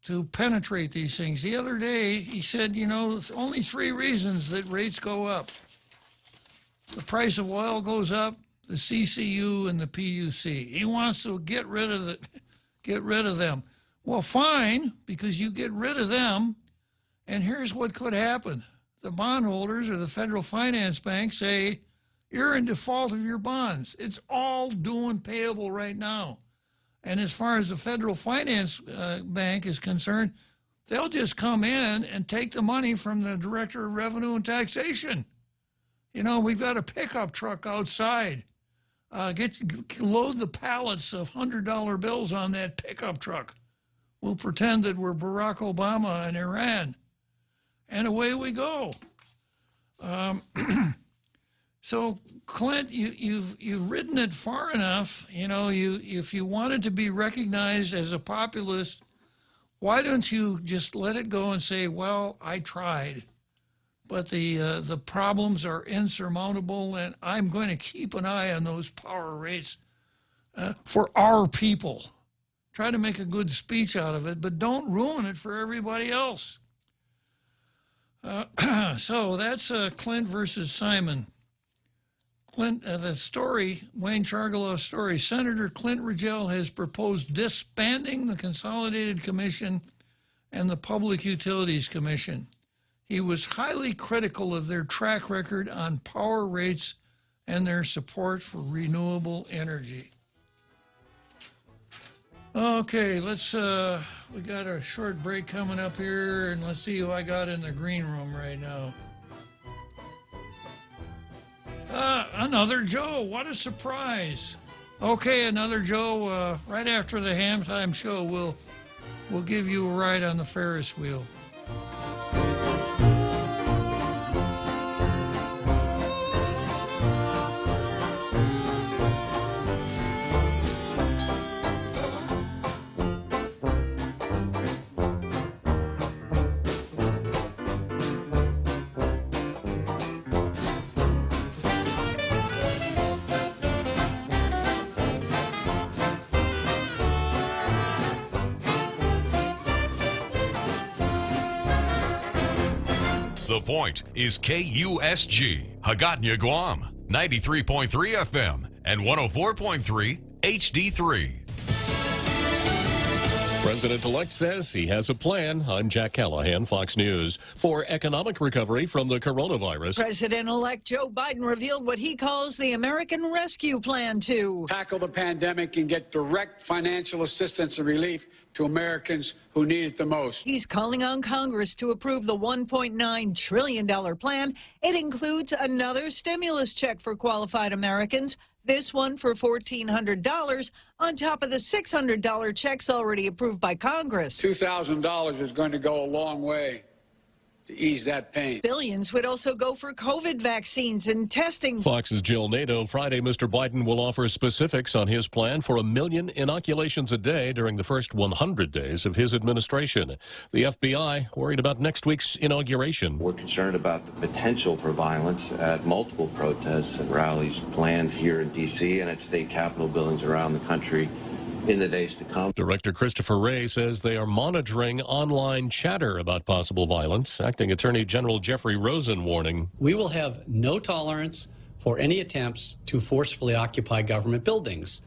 Speaker 13: to penetrate these things. The other day, he said, you know, there's only 3 reasons that rates go up. The price of oil goes up, the CCU, and the PUC. He wants to get rid of them. Well, fine, because you get rid of them, and here's what could happen. The bondholders or the Federal Finance Bank say, you're in default of your bonds. It's all due and payable right now. And as far as the Federal Finance Bank is concerned, they'll just come in and take the money from the Director of Revenue and Taxation. You know, we've got a pickup truck outside. Load the pallets of $100 bills on that pickup truck. We'll pretend that we're Barack Obama in Iran. And away we go. So, Clint, you've ridden it far enough. You know, if you wanted to be recognized as a populist, Why don't you just let it go and say, well, I tried, but the problems are insurmountable, and I'm going to keep an eye on those power rates for our people. Try to make a good speech out of it, but don't ruin it for everybody else. So that's Clint versus Simon. Clint, the story, Wayne Chargelow's story, Senator Clint Ridgell has proposed disbanding the Consolidated Commission and the Public Utilities Commission. He was highly critical of their track record on power rates and their support for renewable energy. Okay, let's, we got a short break coming up here, and let's see who I got in the green room right now. Another Joe, what a surprise. Okay, another Joe, right after the Hamtime show, we'll give you a ride on the Ferris wheel.
Speaker 18: The Point is KUSG, Hagåtña, Guam, 93.3 FM and 104.3 HD3.
Speaker 1: President-elect says he has a plan. I'm Jack Callahan, Fox News. For economic recovery from the coronavirus.
Speaker 19: President-elect Joe Biden revealed what he calls the American Rescue Plan to
Speaker 20: tackle the pandemic and get direct financial assistance and relief to Americans who need it the most.
Speaker 19: He's calling on Congress to approve the $1.9 trillion plan. It includes another stimulus check for qualified Americans. This one for $1,400 on top of the $600 checks already approved by Congress.
Speaker 20: $2,000 is going to go a long way to ease that pain.
Speaker 19: Billions would also go for COVID vaccines and testing.
Speaker 1: Fox's Jill Nato. Friday, Mr. Biden will offer specifics on his plan for 1 million inoculations a day during the first 100 days of his administration. The FBI worried about next week's inauguration.
Speaker 21: We're concerned about the potential for violence at multiple protests and rallies planned here in D.C. and at state capitol buildings around the country in the days to come.
Speaker 1: Director Christopher Wray says they are monitoring online chatter about possible violence. Acting Attorney General Jeffrey Rosen warning.
Speaker 22: We will have no tolerance for any attempts to forcefully occupy government buildings.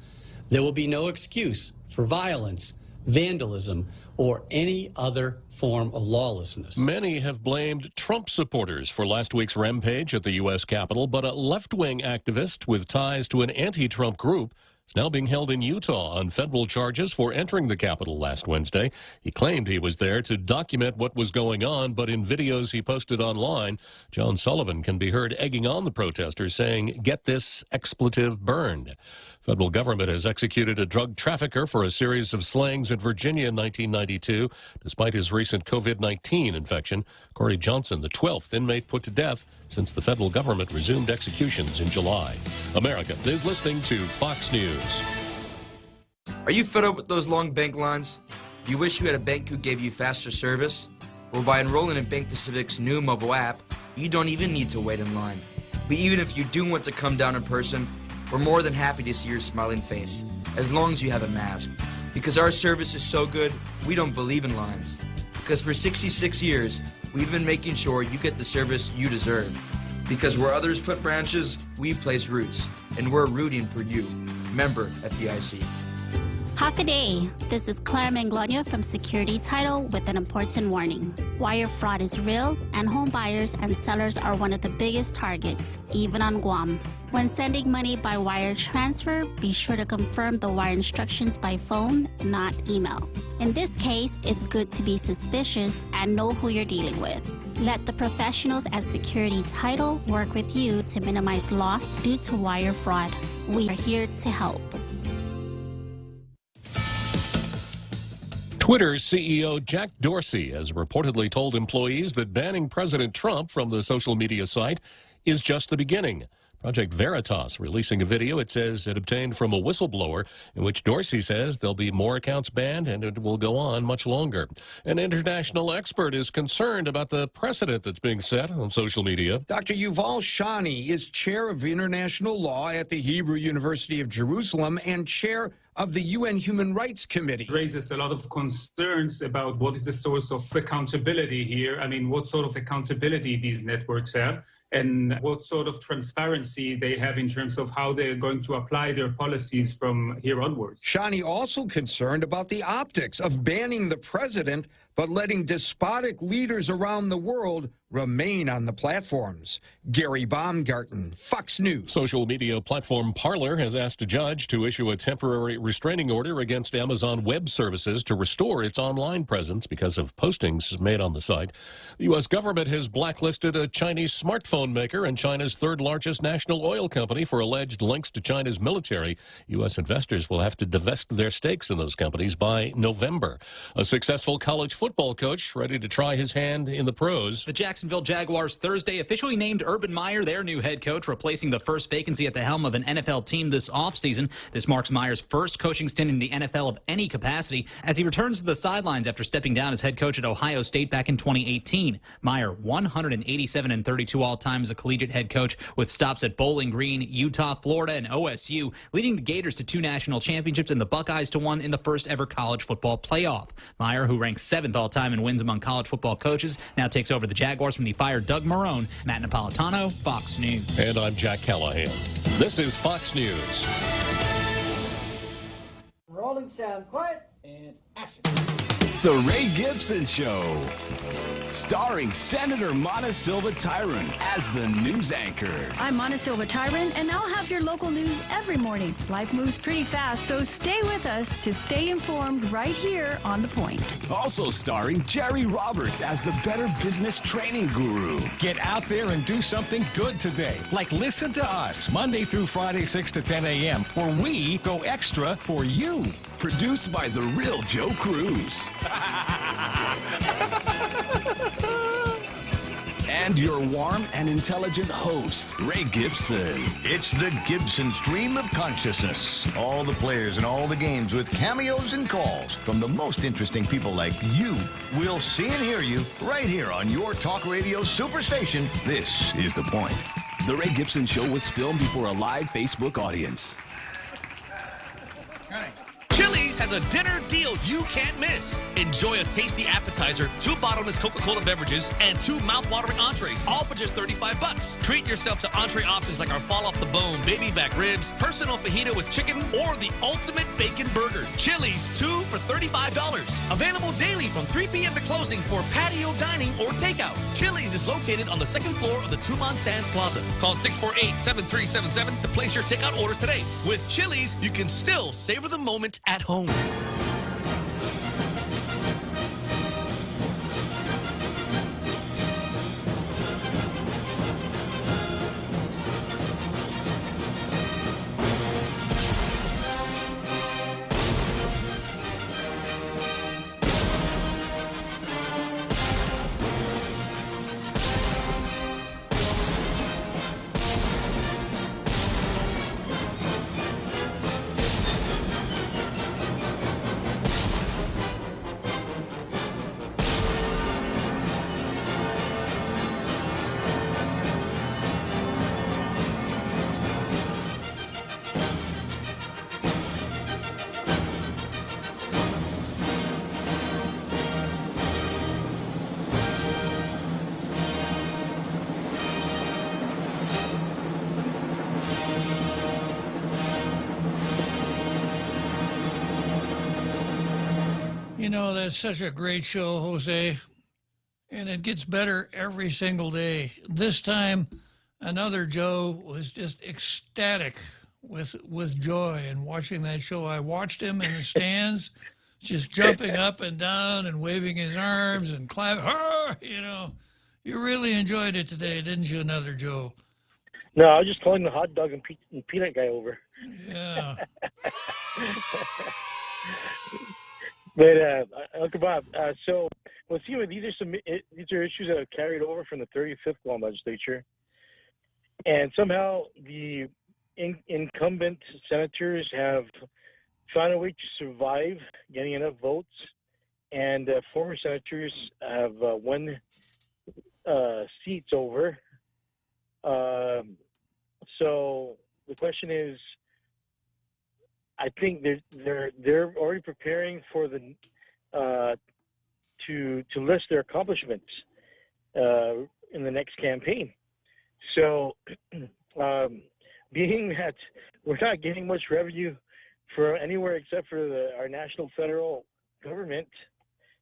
Speaker 22: There will be no excuse for violence, vandalism, or any other form of lawlessness.
Speaker 1: Many have blamed Trump supporters for last week's rampage at the U.S. Capitol, but a left-wing activist with ties to an anti-Trump group is now being held in Utah on federal charges for entering the Capitol last Wednesday. He claimed he was there to document what was going on, but in videos he posted online, John Sullivan can be heard egging on the protesters, saying, "Get this expletive burned." Federal government has executed a drug trafficker for a series of slayings in Virginia in 1992, despite his recent COVID-19 infection. Corey Johnson, the 12th inmate put to death since the federal government resumed executions in July. America is listening to Fox News.
Speaker 2: Are you fed up with those long bank lines? Do you wish you had a bank who gave you faster service? Well, by enrolling in Bank Pacific's new mobile app, you don't even need to wait in line. But even if you do want to come down in person, we're more than happy to see your smiling face, as long as you have a mask. Because our service is so good, we don't believe in lines. Because for 66 years, we've been making sure you get the service you deserve. Because where others put branches, we place roots. And we're rooting for you. Member FDIC.
Speaker 3: Half a day. This is Claire Manglona from Security Title with an important warning. Wire fraud is real, and home buyers and sellers are one of the biggest targets, even on Guam. When sending money by wire transfer, be sure to confirm the wire instructions by phone, not email. In this case, it's good to be suspicious and know who you're dealing with. Let the professionals at Security Title work with you to minimize loss due to wire fraud. We are here to help.
Speaker 1: Twitter's CEO Jack Dorsey has reportedly told employees that banning President Trump from the social media site is just the beginning. Project Veritas releasing a video it says it obtained from a whistleblower in which Dorsey says there'll be more accounts banned and it will go on much longer. An international expert is concerned about the precedent that's being set on social media.
Speaker 4: Dr. Yuval Shani is chair of international law at the Hebrew University of Jerusalem and chair of the UN Human Rights Committee.
Speaker 5: Raises a lot of concerns about what is the source of accountability here. I mean, what sort of accountability these networks have and what sort of transparency they have in terms of how they're going to apply their policies from here onwards.
Speaker 4: Shani also concerned about the optics of banning the president but letting despotic leaders around the world remain on the platforms. Gary Baumgarten, Fox News.
Speaker 1: Social media platform Parler has asked a judge to issue a temporary restraining order against Amazon Web Services to restore its online presence because of postings made on the site. The U.S. government has blacklisted a Chinese smartphone maker and China's third largest national oil company for alleged links to China's military. U.S. investors will have to divest their stakes in those companies by November. A successful college football coach ready to try his hand in the pros.
Speaker 23: The Jacksonville Jaguars Thursday officially named Urban Meyer their new head coach, replacing the first vacancy at the helm of an NFL team this offseason. This marks Meyer's first coaching stint in the NFL of any capacity as he returns to the sidelines after stepping down as head coach at Ohio State back in 2018. Meyer, 187-32 all-time as a collegiate head coach with stops at Bowling Green, Utah, Florida, and OSU, leading the Gators to 2 national championships and the Buckeyes to 1 in the first ever college football playoff. Meyer, who ranks 7th all-time in wins among college football coaches, now takes over the Jaguars from the fired Doug Marrone. Matt Napolitano, Fox News.
Speaker 1: And I'm Jack Callahan. This is Fox News.
Speaker 6: Rolling sound, quiet, and action.
Speaker 7: The Ray Gibson Show, starring Senator Mona Silva Tyron as the news anchor.
Speaker 8: I'm Mona Silva Tyron, and I'll have your local news every morning. Life moves pretty fast, so stay with us to stay informed right here on The Point.
Speaker 7: Also starring Jerry Roberts as the Better Business Training Guru.
Speaker 9: Get out there and do something good today, like listen to us Monday through Friday, 6 to 10 a.m., where we go extra for you.
Speaker 7: Produced by the real Joe Cruz. And your warm and intelligent host, Ray Gibson.
Speaker 10: It's the Gibson Stream of Consciousness. All the players and all the games with cameos and calls from the most interesting people like you. We'll see and hear you right here on your talk radio superstation. This is The Point.
Speaker 7: The Ray Gibson Show was filmed before a live Facebook audience.
Speaker 24: Chili's has a dinner deal you can't miss. Enjoy a tasty appetizer, 2 bottomless Coca-Cola beverages, and 2 mouth-watering entrees, all for just $35. Treat yourself to entree options like our fall-off-the-bone baby back ribs, personal fajita with chicken, or the ultimate bacon burger. Chili's, 2 for $35. Available daily from 3 p.m. to closing for patio dining or takeout. Chili's is located on the 2nd floor of the Tucumán Sands Plaza. Call 648-7377 to place your takeout order today. With Chili's, you can still savor the moment at home.
Speaker 13: You know, that's such a great show, Jose, and it gets better every single day. This time, another Joe was just ecstatic with joy and watching that show. I watched him in the stands, just jumping up and down and waving his arms and clapping. You know, you really enjoyed it today, didn't you, another Joe?
Speaker 25: No, I was just calling the hot dog and peanut guy over.
Speaker 13: Yeah.
Speaker 25: But Uncle Bob, so well, see, these are issues that are carried over from the 35th Guam legislature. And somehow the incumbent senators have found a way to survive getting enough votes, and former senators have won seats over. So the question is, I think they're already preparing for the to list their accomplishments in the next campaign. So, being that we're not getting much revenue for anywhere except for our national federal government,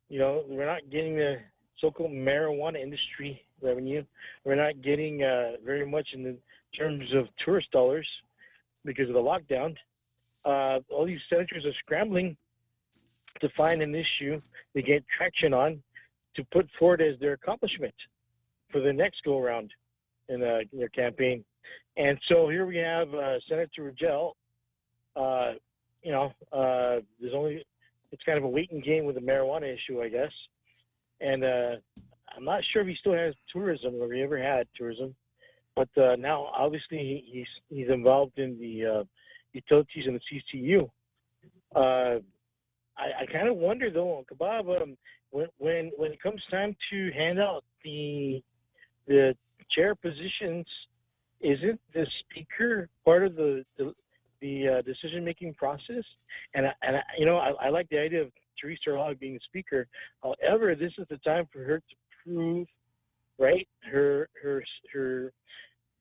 Speaker 25: we're not getting the so-called marijuana industry revenue. We're not getting very much in the terms of tourist dollars because of the lockdown. All these senators are scrambling to find an issue they get traction on to put forward as their accomplishment for the next go-around in their campaign. And so here we have Senator Rogel. It's kind of a waiting game with the marijuana issue, I guess. And I'm not sure if he still has tourism or he ever had tourism. But now, obviously, he's involved in the utilities and the CCU. I kind of wonder, though, Kabab, when it comes time to hand out the chair positions, isn't the speaker part of the decision-making process? And I like the idea of Teresa Hogg being the speaker. However, this is the time for her to prove, right, her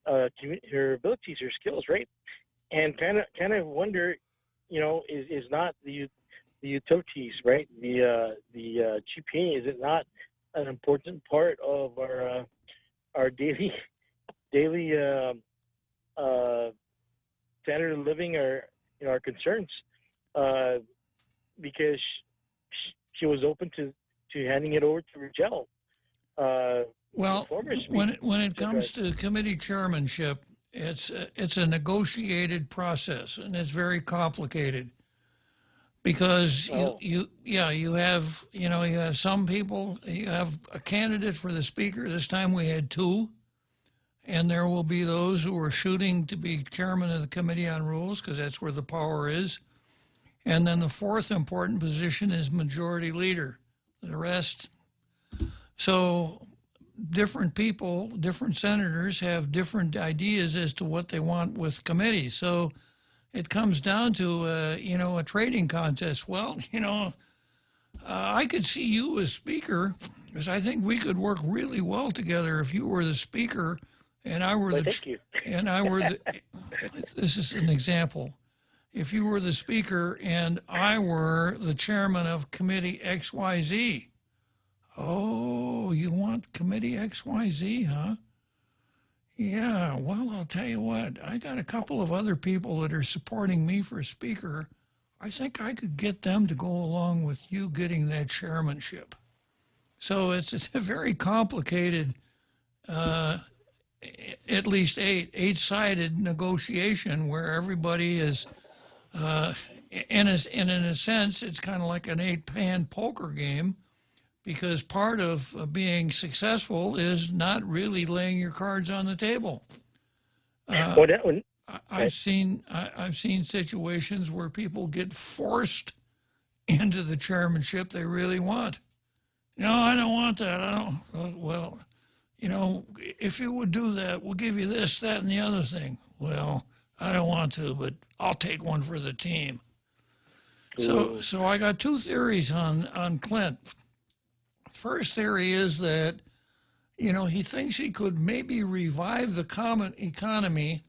Speaker 25: abilities, her skills, right? And kind of wonder, is not the utilities, right? The GPA, is it not an important part of our daily standard of living, or our concerns? Because she was open to handing it over to Rogel.
Speaker 13: Well, when it comes to committee chairmanship, it's a negotiated process, and it's very complicated because you have some people. You have a candidate for the speaker. This time we had two, and there will be those who are shooting to be chairman of the Committee on Rules because that's where the power is. And then the fourth important position is majority leader. The rest, so different people, different senators have different ideas as to what they want with committees. So it comes down to, a trading contest. Well, I could see you as speaker because I think we could work really well together if you were the speaker and I were this is an example. If you were the speaker and I were the chairman of Committee XYZ. Oh, you want Committee XYZ, huh? Yeah, well, I'll tell you what. I got a couple of other people that are supporting me for speaker. I think I could get them to go along with you getting that chairmanship. So it's a very complicated, at least eight-sided negotiation where everybody is, in a sense, it's kind of like an eight-pan poker game. Because part of being successful is not really laying your cards on the table. I've seen situations where people get forced into the chairmanship they really want. No, I don't want that. I don't. Well, if you would do that, we'll give you this, that, and the other thing. Well, I don't want to, but I'll take one for the team. So I got two theories on Clint. First theory is that, he thinks he could maybe revive the common economy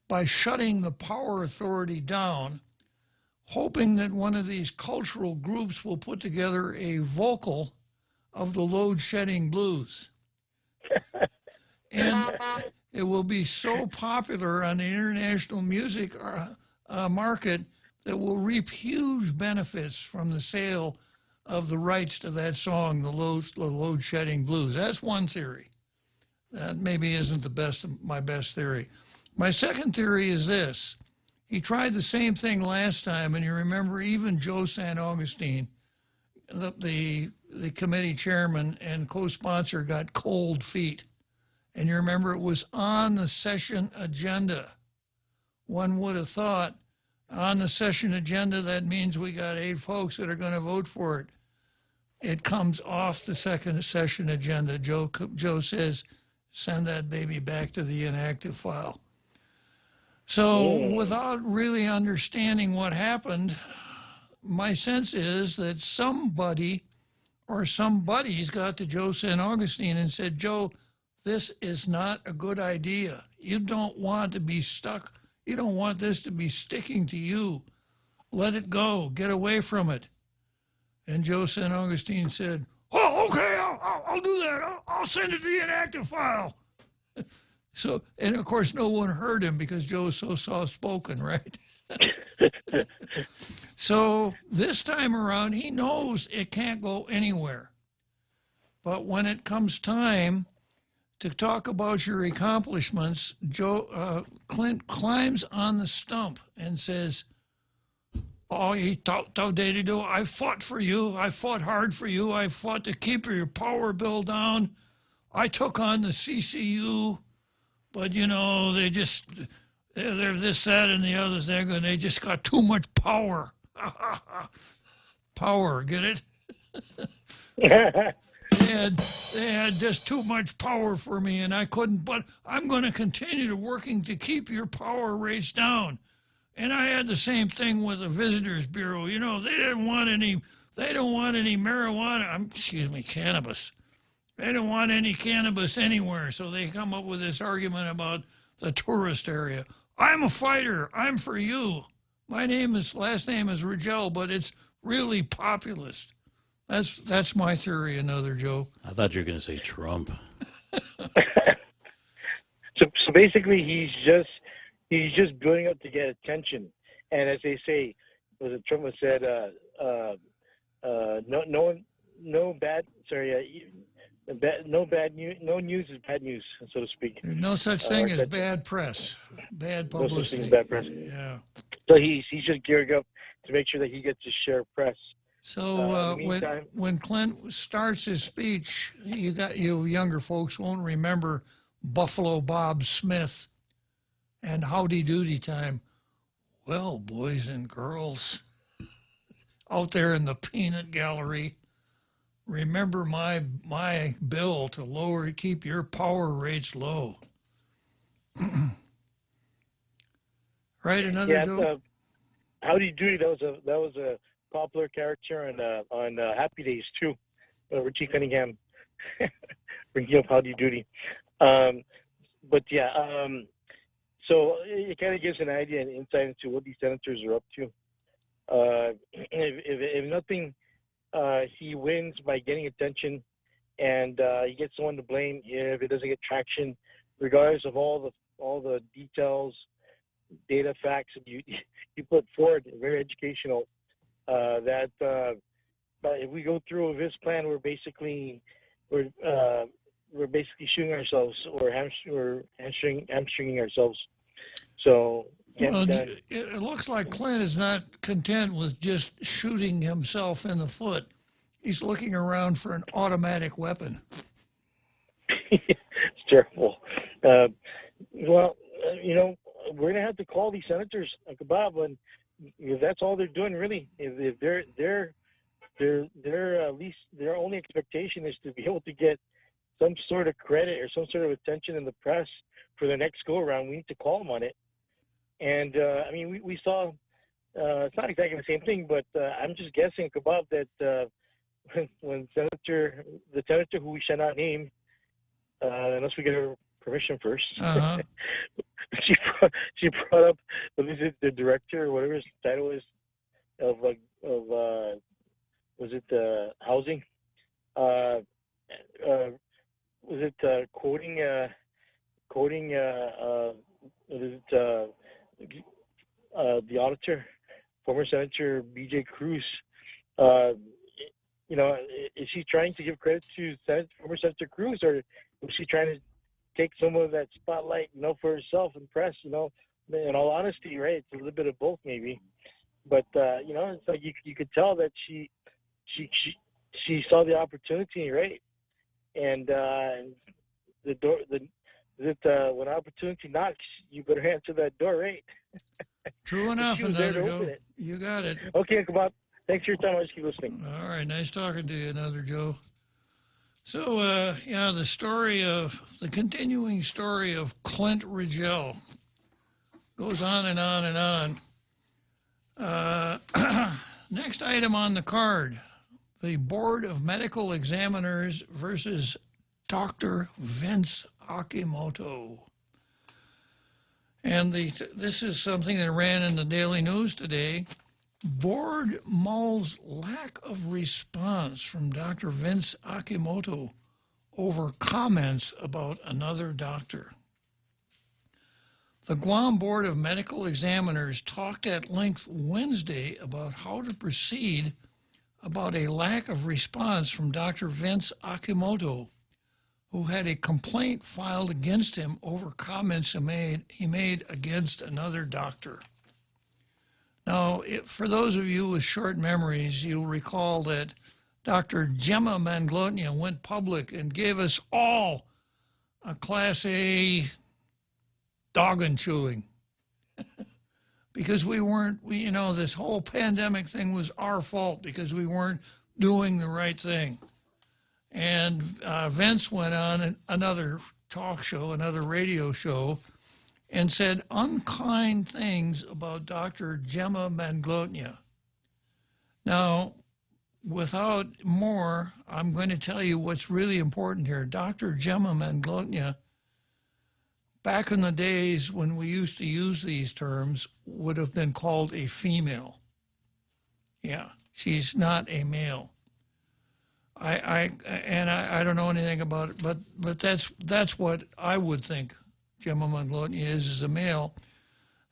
Speaker 13: by shutting the power authority down, hoping that one of these cultural groups will put together a vocal of the load-shedding blues. And it will be so popular on the international music market that will reap huge benefits from the sale of the rights to that song, the load-shedding blues. That's one theory. That maybe isn't my best theory. My second theory is this. He tried the same thing last time, and you remember even Joe San Augustine, the committee chairman and co-sponsor, got cold feet And you remember it was on the session agenda. One would have thought on the session agenda, that means we got 8 folks that are going to vote for it. It comes off the second session agenda. Joe says, send that baby back to the inactive file. So without really understanding what happened, my sense is that somebody or somebody's got to Joe St. Augustine and said, Joe, this is not a good idea. You don't want to be stuck. You don't want this to be sticking to you. Let it go. Get away from it. And Joe St. Augustine said, oh, okay, I'll do that. I'll send it to the inactive file. So, and of course, no one heard him because Joe is so soft-spoken, right? So this time around, he knows it can't go anywhere. But when it comes time to talk about your accomplishments, Clint climbs on the stump and says, oh, I fought for you. I fought hard for you. I fought to keep your power bill down. I took on the CCU, but, you know, they're this, that, and the others. They just got too much power. Power, get it? They had just too much power for me, and I couldn't, but I'm going to continue to working to keep your power rates down. And I had the same thing with the Visitors Bureau. You know, they don't want any marijuana, cannabis. They don't want any cannabis anywhere, so they come up with this argument about the tourist area. I'm a fighter. I'm for you. My last name is Rigel, but it's really populist. That's my theory, another Joe.
Speaker 11: I thought you were going to say Trump.
Speaker 25: So basically, he's just building up to get attention. And as they say, was it Trump said, no news is bad news, so to speak.
Speaker 13: There's no such thing as bad press, bad publicity.
Speaker 25: No such thing as bad press.
Speaker 13: Yeah.
Speaker 25: So he's just gearing up to make sure that he gets his share of press.
Speaker 13: So when Clint starts his speech, you younger folks won't remember Buffalo Bob Smith and Howdy Doody time. Well, boys and girls, out there in the peanut gallery, remember my bill to keep your power rates low. Right, another Joe?
Speaker 25: Howdy Doody, that was a popular character on Happy Days too. Richie Cunningham bringing up Howdy Doody. So it kind of gives an idea and insight into what these senators are up to. If nothing, he wins by getting attention, and he gets someone to blame if it doesn't get traction, regardless of all the details, data, facts that you put forward. Very educational. But if we go through this plan, we're basically shooting ourselves, or hamstringing ourselves. So
Speaker 13: it looks like Clint is not content with just shooting himself in the foot. He's looking around for an automatic weapon.
Speaker 25: It's terrible. We're going to have to call these senators, Uncle Bob, and if that's all they're doing, really. If they're at least their only expectation is to be able to get some sort of credit or some sort of attention in the press for the next go around, we need to call them on it. And we saw it's not exactly the same thing, but I'm just guessing, Kabab, that when the senator who we shall not name, unless we get her permission first, she brought up, the director or whatever his title is of was it housing? Was it quoting? The auditor, former Senator B.J. Cruz. Is she trying to give credit to former Senator Cruz, or is she trying to take some of that spotlight, for herself and press? In all honesty, right? It's a little bit of both, maybe. But it's like you could tell that she saw the opportunity, right? And Is it when opportunity knocks, you better answer that door, right?
Speaker 13: True enough,
Speaker 25: She was there
Speaker 13: Another
Speaker 25: to open
Speaker 13: Joe.
Speaker 25: it.
Speaker 13: You got it.
Speaker 25: Okay, come on. Thanks for your time. I just keep listening.
Speaker 13: All right, nice talking to you, Another Joe. So, the continuing story of Clint Ridgell goes on and on and on. Next item on the card, the Board of Medical Examiners versus Dr. Vince Akimoto. And this is something that ran in the Daily News today. Board mulls lack of response from Dr. Vince Akimoto over comments about another doctor. The Guam Board of Medical Examiners talked at length Wednesday about how to proceed about a lack of response from Dr. Vince Akimoto, who had a complaint filed against him over comments he made against another doctor. Now, for those of you with short memories, you'll recall that Dr. Gemma Manglotnia went public and gave us all a Class A dogging chewing because this whole pandemic thing was our fault because we weren't doing the right thing. And Vince went on another talk show, another radio show, and said unkind things about Dr. Gemma Manglotnia. Now, without more, I'm going to tell you what's really important here. Dr. Gemma Manglotnia, back in the days when we used to use these terms, would have been called a female. Yeah, she's not a male. I don't know anything about it, but that's what I would think Gemma Manglotnia is a male.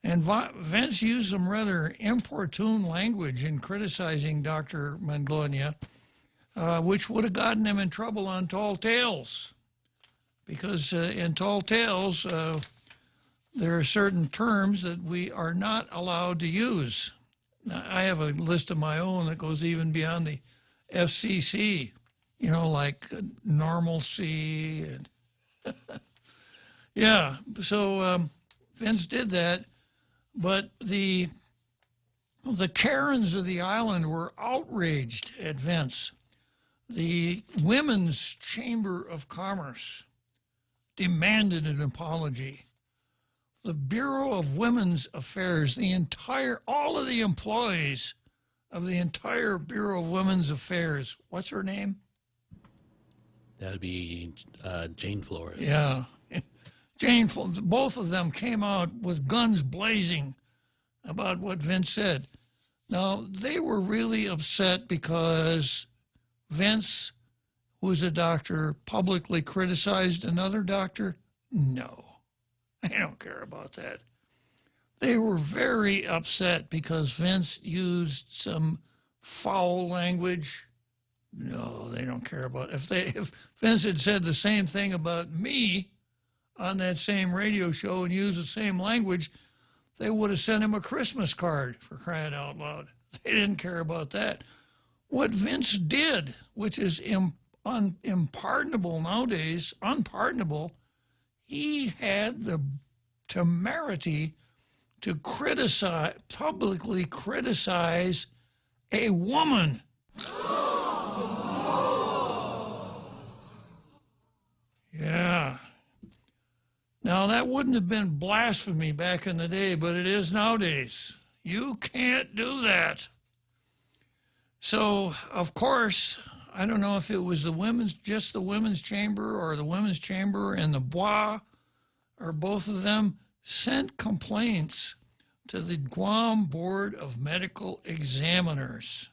Speaker 13: And Vince used some rather importune language in criticizing Dr. Manglotnia, which would have gotten him in trouble on Tall Tales. Because in Tall Tales, there are certain terms that we are not allowed to use. Now, I have a list of my own that goes even beyond the FCC, like normalcy and yeah. So Vince did that, but the Karens of the island were outraged at Vince. The Women's Chamber of Commerce demanded an apology. The Bureau of Women's Affairs, all of the employees of the entire Bureau of Women's Affairs, what's her name?
Speaker 11: That would be Jane Flores.
Speaker 13: Yeah. Both of them came out with guns blazing about what Vince said. Now, they were really upset because Vince, who was a doctor, publicly criticized another doctor. No, I don't care about that. They were very upset because Vince used some foul language. No, they don't care about it. If Vince had said the same thing about me on that same radio show and used the same language, they would have sent him a Christmas card, for crying out loud. They didn't care about that. What Vince did, which is unpardonable nowadays, he had the temerity to publicly criticize a woman. Yeah. Now, that wouldn't have been blasphemy back in the day, but it is nowadays. You can't do that. So, of course, I don't know if it was just the Women's Chamber or the Women's Chamber and the Bois, or both of them, sent complaints to the Guam Board of Medical Examiners.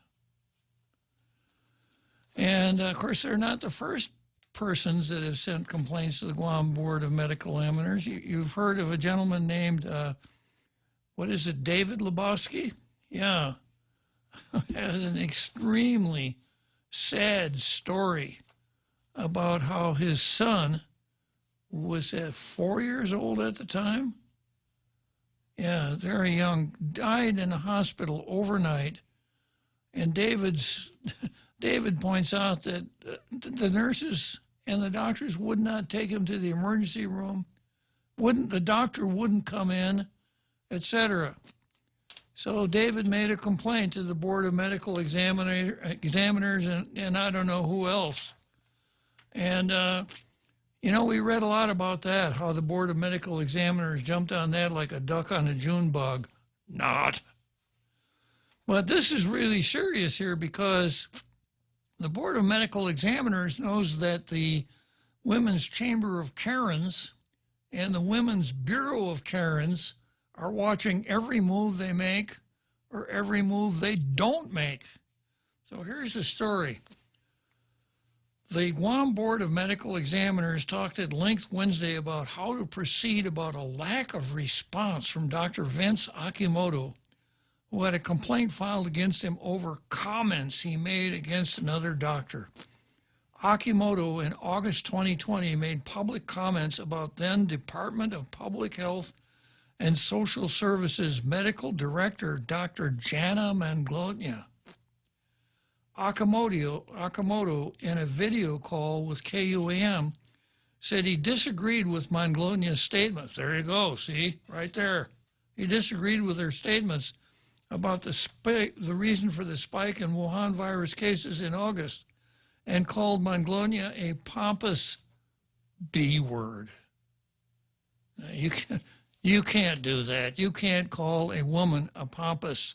Speaker 13: And, of course, they're not the first persons that have sent complaints to the Guam Board of Medical Examiners. You've heard of a gentleman named, David Lebowski? Yeah. Has an extremely sad story about how his son was 4 years old at the time. Yeah, very young, died in a hospital overnight. And David points out that the nurses and the doctors would not take him to the emergency room. the doctor wouldn't come in, etc. So David made a complaint to the Board of Medical Examiners and I don't know who else. And, you know, we read a lot about that, how the Board of Medical Examiners jumped on that like a duck on a June bug. Not. But this is really serious here because the Board of Medical Examiners knows that the Women's Chamber of Karens and the Women's Bureau of Karens are watching every move they make or every move they don't make. So here's the story. The Guam Board of Medical Examiners talked at length Wednesday about how to proceed about a lack of response from Dr. Vince Akimoto, who had a complaint filed against him over comments he made against another doctor. Akimoto in August 2020 made public comments about then Department of Public Health and Social Services Medical Director Dr. Jana Manglotnya. Akimoto, in a video call with KUAM, said he disagreed with Manglotnya's statements. There you go, see, right there. He disagreed with her statements about the reason for the spike in Wuhan virus cases in August and called Manglotnya a pompous B word. Now, you can't do that. You can't call a woman a pompous,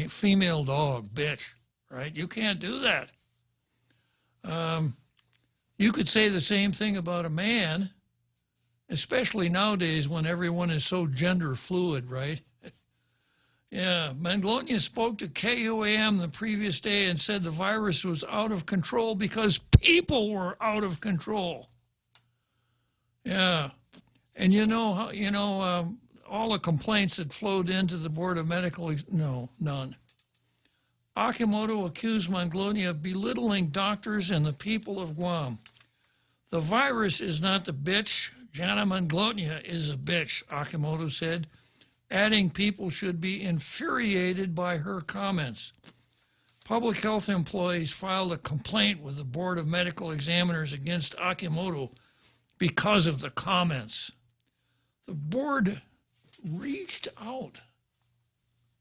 Speaker 13: female dog, bitch, right? You can't do that. You could say the same thing about a man, especially nowadays when everyone is so gender fluid, right? Yeah, Manglotnya spoke to KUAM the previous day and said the virus was out of control because people were out of control. Yeah. And all the complaints that flowed into the Board of Medical, no, none. Akimoto accused Manglotnya of belittling doctors and the people of Guam. The virus is not the bitch. Jana Manglotnya is a bitch, Akimoto said, adding people should be infuriated by her comments. Public health employees filed a complaint with the Board of Medical Examiners against Akimoto because of the comments. The board reached out.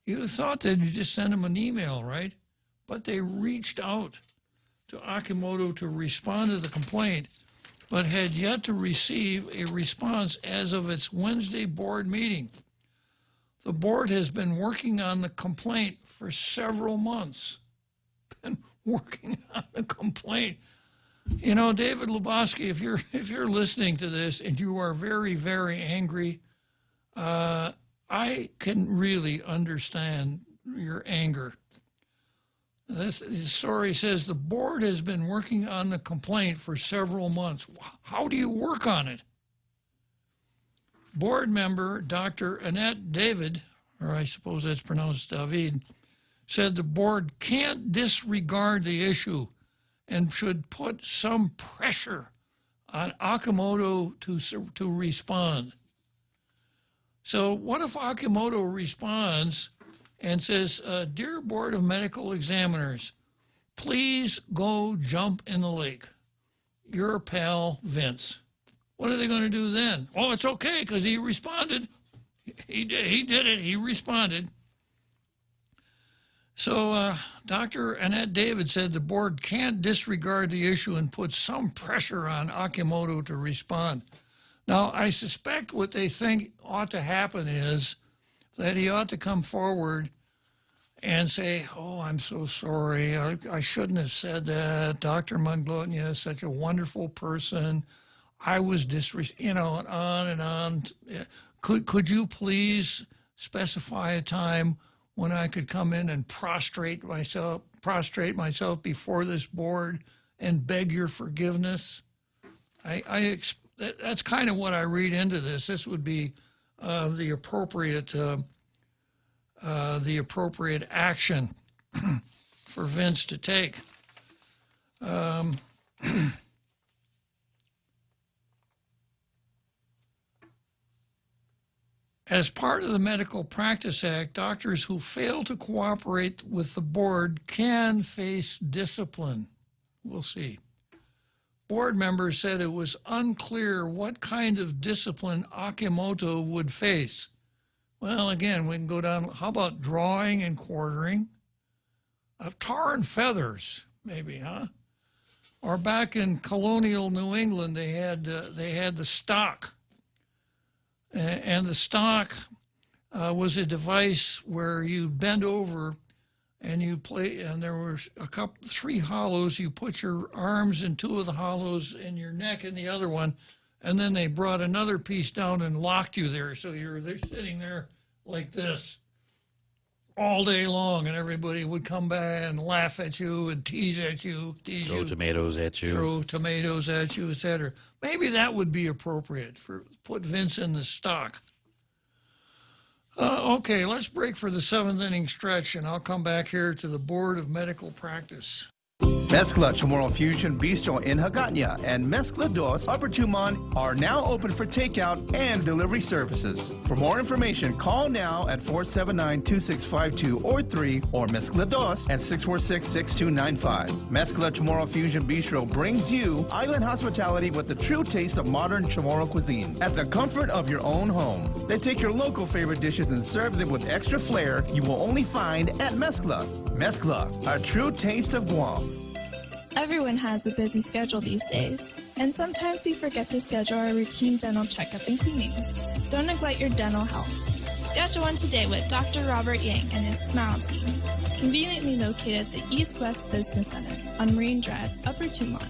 Speaker 13: You'd have thought that you just sent him an email, right? But they reached out to Akimoto to respond to the complaint, but had yet to receive a response as of its Wednesday board meeting. The board has been working on the complaint for several months. Been working on the complaint. You know, David Luboski, if you're listening to this and you are very, very angry, I can really understand your anger. This story says the board has been working on the complaint for several months. How do you work on it? Board member Dr. Annette David, or I suppose that's pronounced David, said the board can't disregard the issue and should put some pressure on Akimoto to respond. So what if Akimoto responds and says, Dear Board of Medical Examiners, please go jump in the lake. Your pal, Vince. What are they going to do then? Oh, it's okay because he responded. He did it. He responded. So Dr. Annette David said the board can't disregard the issue and put some pressure on Akimoto to respond. Now, I suspect what they think ought to happen is that he ought to come forward and say, oh, I'm so sorry. I shouldn't have said that. Dr. Manglotnya is such a wonderful person. I was and on and on. Could you please specify a time when I could come in and prostrate myself before this board and beg your forgiveness? That's kind of what I read into this. This would be the appropriate action for Vince to take. As part of the Medical Practice Act, doctors who fail to cooperate with the board can face discipline. We'll see. board members said it was unclear what kind of discipline Akimoto would face. Well, again, we can go down. How about drawing and quartering? Tar and feathers, maybe, huh? Or back in colonial New England, they had the stock, and the stock was a device where you bend over and you play, and there were three hollows. You put your arms in two of the hollows and your neck in the other one, and then they brought another piece down and locked you there. So they're sitting there like this all day long, and everybody would come by and laugh at you and tease you.
Speaker 11: Throw tomatoes at you.
Speaker 13: Throw tomatoes at you, etc. Maybe that would be appropriate for put Vince in the stock. Okay, let's break for the seventh inning stretch, and I'll come back here to the Board of Medical Practice.
Speaker 12: Mezcla Chamorro Fusion Bistro in Hagatna and Mezcla Dos Upper Tumon are now open for takeout and delivery services. For more information, call now at 479-2652 or 3 or Mezcla Dos at 646-6295. Mezcla Chamorro Fusion Bistro brings you island hospitality with the true taste of modern Chamorro cuisine at the comfort of your own home. They take your local favorite dishes and serve them with extra flair you will only find at Mezcla. Mezcla, a true taste of Guam.
Speaker 14: Everyone has a busy schedule these days, and sometimes we forget to schedule our routine dental checkup and cleaning. Don't neglect your dental health. Schedule one today with Dr. Robert Yang and his Smile Team, conveniently located at the East West Business Center on Marine Drive, Upper Tumon.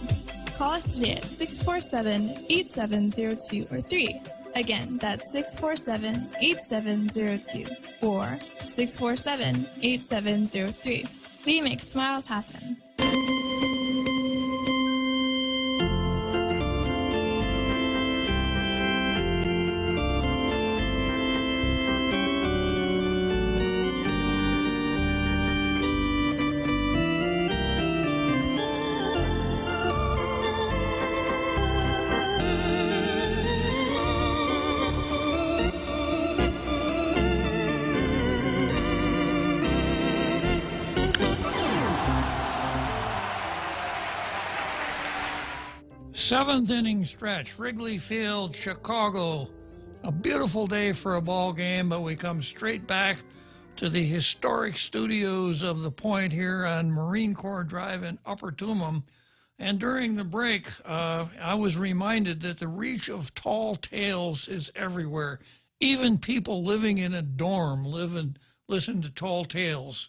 Speaker 14: Call us today at 647-8702 or 3. Again, that's 647-8702 or 647-8703. We make smiles happen.
Speaker 13: Seventh inning stretch, Wrigley Field, Chicago. A beautiful day for a ball game, but we come straight back to the historic studios of The Point here on Marine Corps Drive in Upper Tumon. And during the break, I was reminded that the reach of tall tales is everywhere. Even people living in a dorm listen to tall tales.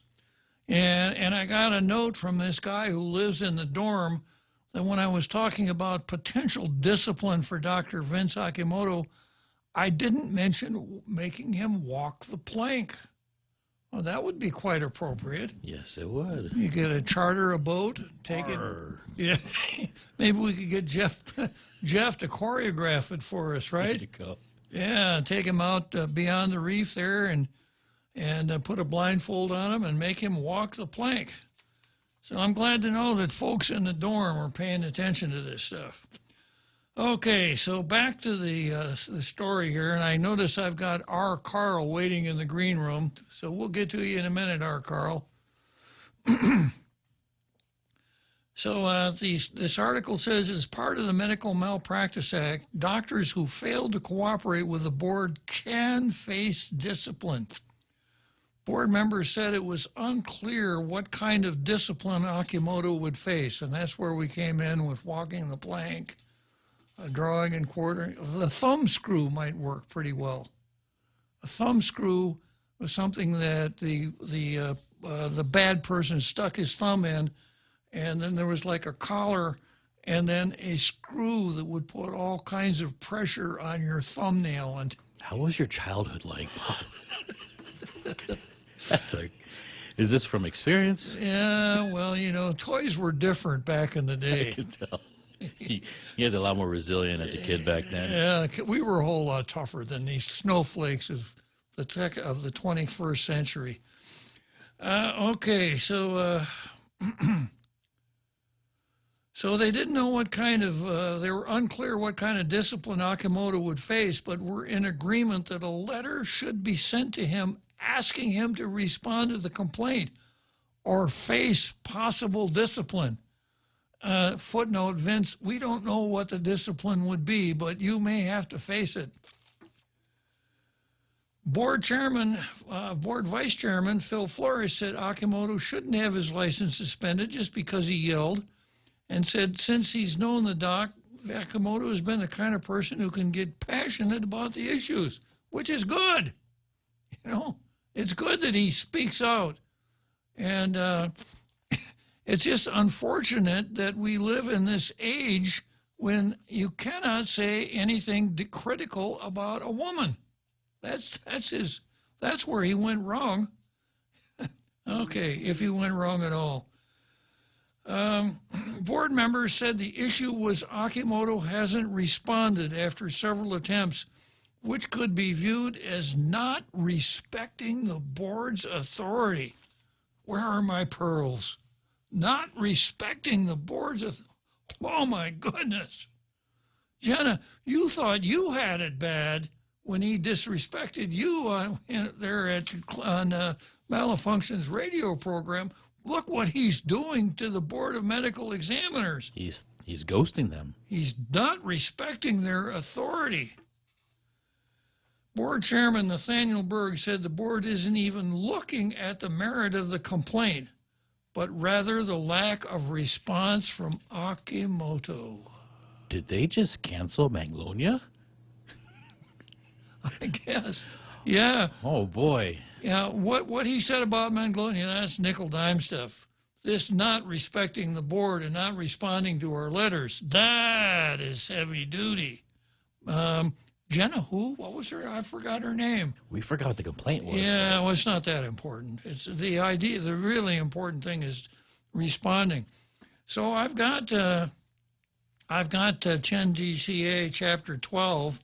Speaker 13: And I got a note from this guy who lives in the dorm that when I was talking about potential discipline for Dr. Vince Akimoto, I didn't mention making him walk the plank. Well, that would be quite appropriate.
Speaker 11: Yes, it would.
Speaker 13: You could charter a boat, take it. Yeah, maybe we could get Jeff to choreograph it for us, right?
Speaker 11: There you go.
Speaker 13: Yeah, take him out beyond the reef there and put a blindfold on him and make him walk the plank. So I'm glad to know that folks in the dorm are paying attention to this stuff. Okay, so back to the story here, and I notice I've got R. Carl waiting in the green room, so we'll get to you in a minute, R. Carl. So this article says, as part of the Medical Malpractice Act, doctors who fail to cooperate with the board can face discipline. Board members said it was unclear what kind of discipline Akimoto would face, and that's where we came in with walking the plank, drawing and quartering. The thumb screw might work pretty well. A thumb screw was something that the bad person stuck his thumb in, and then there was like a collar and then a screw that would put all kinds of pressure on your thumbnail. And
Speaker 11: how was your childhood like, Bob? Is this from experience?
Speaker 13: Yeah, well, toys were different back in the day.
Speaker 11: I can tell. You had a lot more resilient as a kid back then.
Speaker 13: Yeah, we were a whole lot tougher than these snowflakes of the 21st century. Okay, so so they didn't know what kind of, they were unclear what kind of discipline Akimoto would face, but were in agreement that a letter should be sent to him asking him to respond to the complaint or face possible discipline. footnote, Vince, we don't know what the discipline would be, but you may have to face it. Board Vice Chairman Phil Flores said Akimoto shouldn't have his license suspended just because he yelled, and said since he's known the doc, Akimoto has been the kind of person who can get passionate about the issues, which is good. You know, it's good that he speaks out. And it's just unfortunate that we live in this age when you cannot say anything critical about a woman. That's where he went wrong. Okay, if he went wrong at all. Board members said the issue was Akimoto hasn't responded after several attempts, which could be viewed as not respecting the board's authority. Where are my pearls? Not respecting the board's authority. Oh, my goodness. Jenna, you thought you had it bad when he disrespected you on Malfunction's radio program. Look what he's doing to the Board of Medical Examiners.
Speaker 11: He's ghosting them.
Speaker 13: He's not respecting their authority. Board Chairman Nathaniel Berg said the board isn't even looking at the merit of the complaint, but rather the lack of response from Akimoto.
Speaker 11: Did they just cancel Magnolia?
Speaker 13: I guess. Yeah.
Speaker 11: Oh, boy.
Speaker 13: Yeah, what he said about Magnolia, that's nickel-dime stuff. This not respecting the board and not responding to our letters, that is heavy duty. Jenna who? What was her? I forgot her name.
Speaker 11: We forgot what the complaint was.
Speaker 13: Yeah, well, it's not that important. It's the idea. The really important thing is responding. So I've got 10 GCA Chapter 12,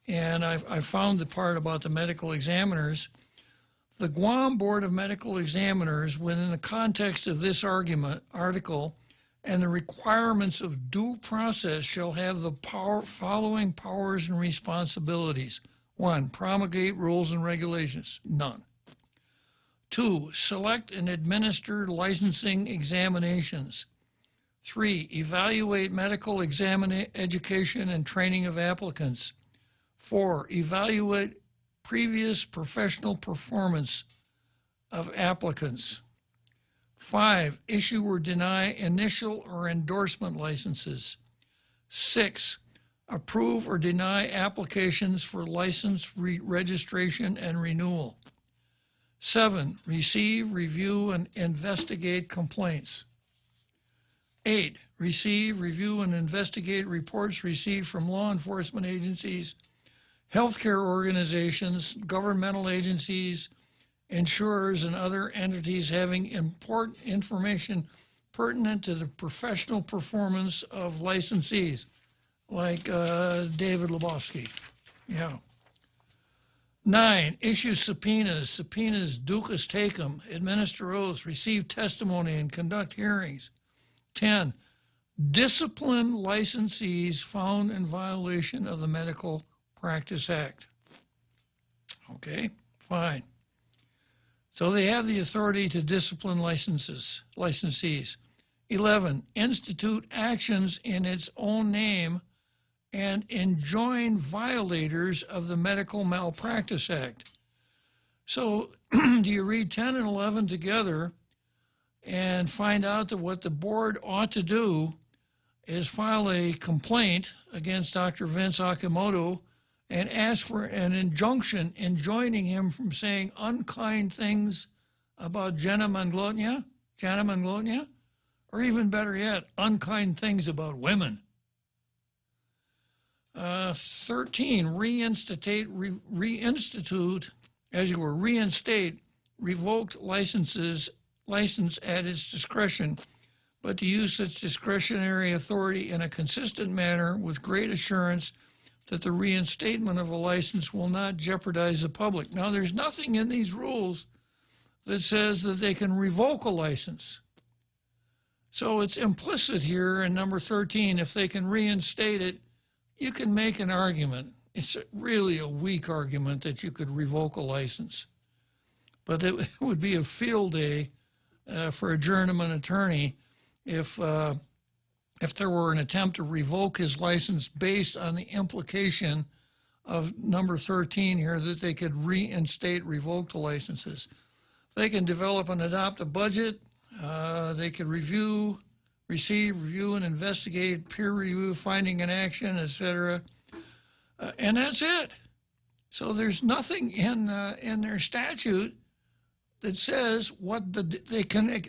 Speaker 13: and I found the part about the medical examiners. The Guam Board of Medical Examiners, within the context of this article, and the requirements of due process shall have the following powers and responsibilities. 1, promulgate rules and regulations. None. 2, select and administer licensing examinations. 3, evaluate medical education and training of applicants. 4, evaluate previous professional performance of applicants. 5, issue or deny initial or endorsement licenses. 6, approve or deny applications for license registration and renewal. 7, receive, review, and investigate complaints. 8, receive, review, and investigate reports received from law enforcement agencies, healthcare organizations, governmental agencies, insurers, and other entities having important information pertinent to the professional performance of licensees, like David Lebowski. Yeah. 9, issue subpoenas. Subpoenas ducus tecum, administer oaths, receive testimony, and conduct hearings. 10, discipline licensees found in violation of the Medical Practice Act. Okay, fine. So they have the authority to discipline licensees. 11, institute actions in its own name and enjoin violators of the Medical Malpractice Act. So do you read 10 and 11 together and find out that what the board ought to do is file a complaint against Dr. Vince Akimoto and ask for an injunction enjoining him from saying unkind things about Jenna Manglotnia, or even better yet, unkind things about women. 13, reinstate revoked license at its discretion, but to use such discretionary authority in a consistent manner with great assurance that the reinstatement of a license will not jeopardize the public. Now, there's nothing in these rules that says that they can revoke a license. So it's implicit here in number 13, if they can reinstate it, you can make an argument. It's really a weak argument that you could revoke a license. But it would be a field day for a journeyman attorney if there were an attempt to revoke his license based on the implication of number 13 here, that they could reinstate revoked licenses. They can develop and adopt a budget. They could receive, review, and investigate, peer review, finding an action, etc. And that's it. So there's nothing in their statute that says what they can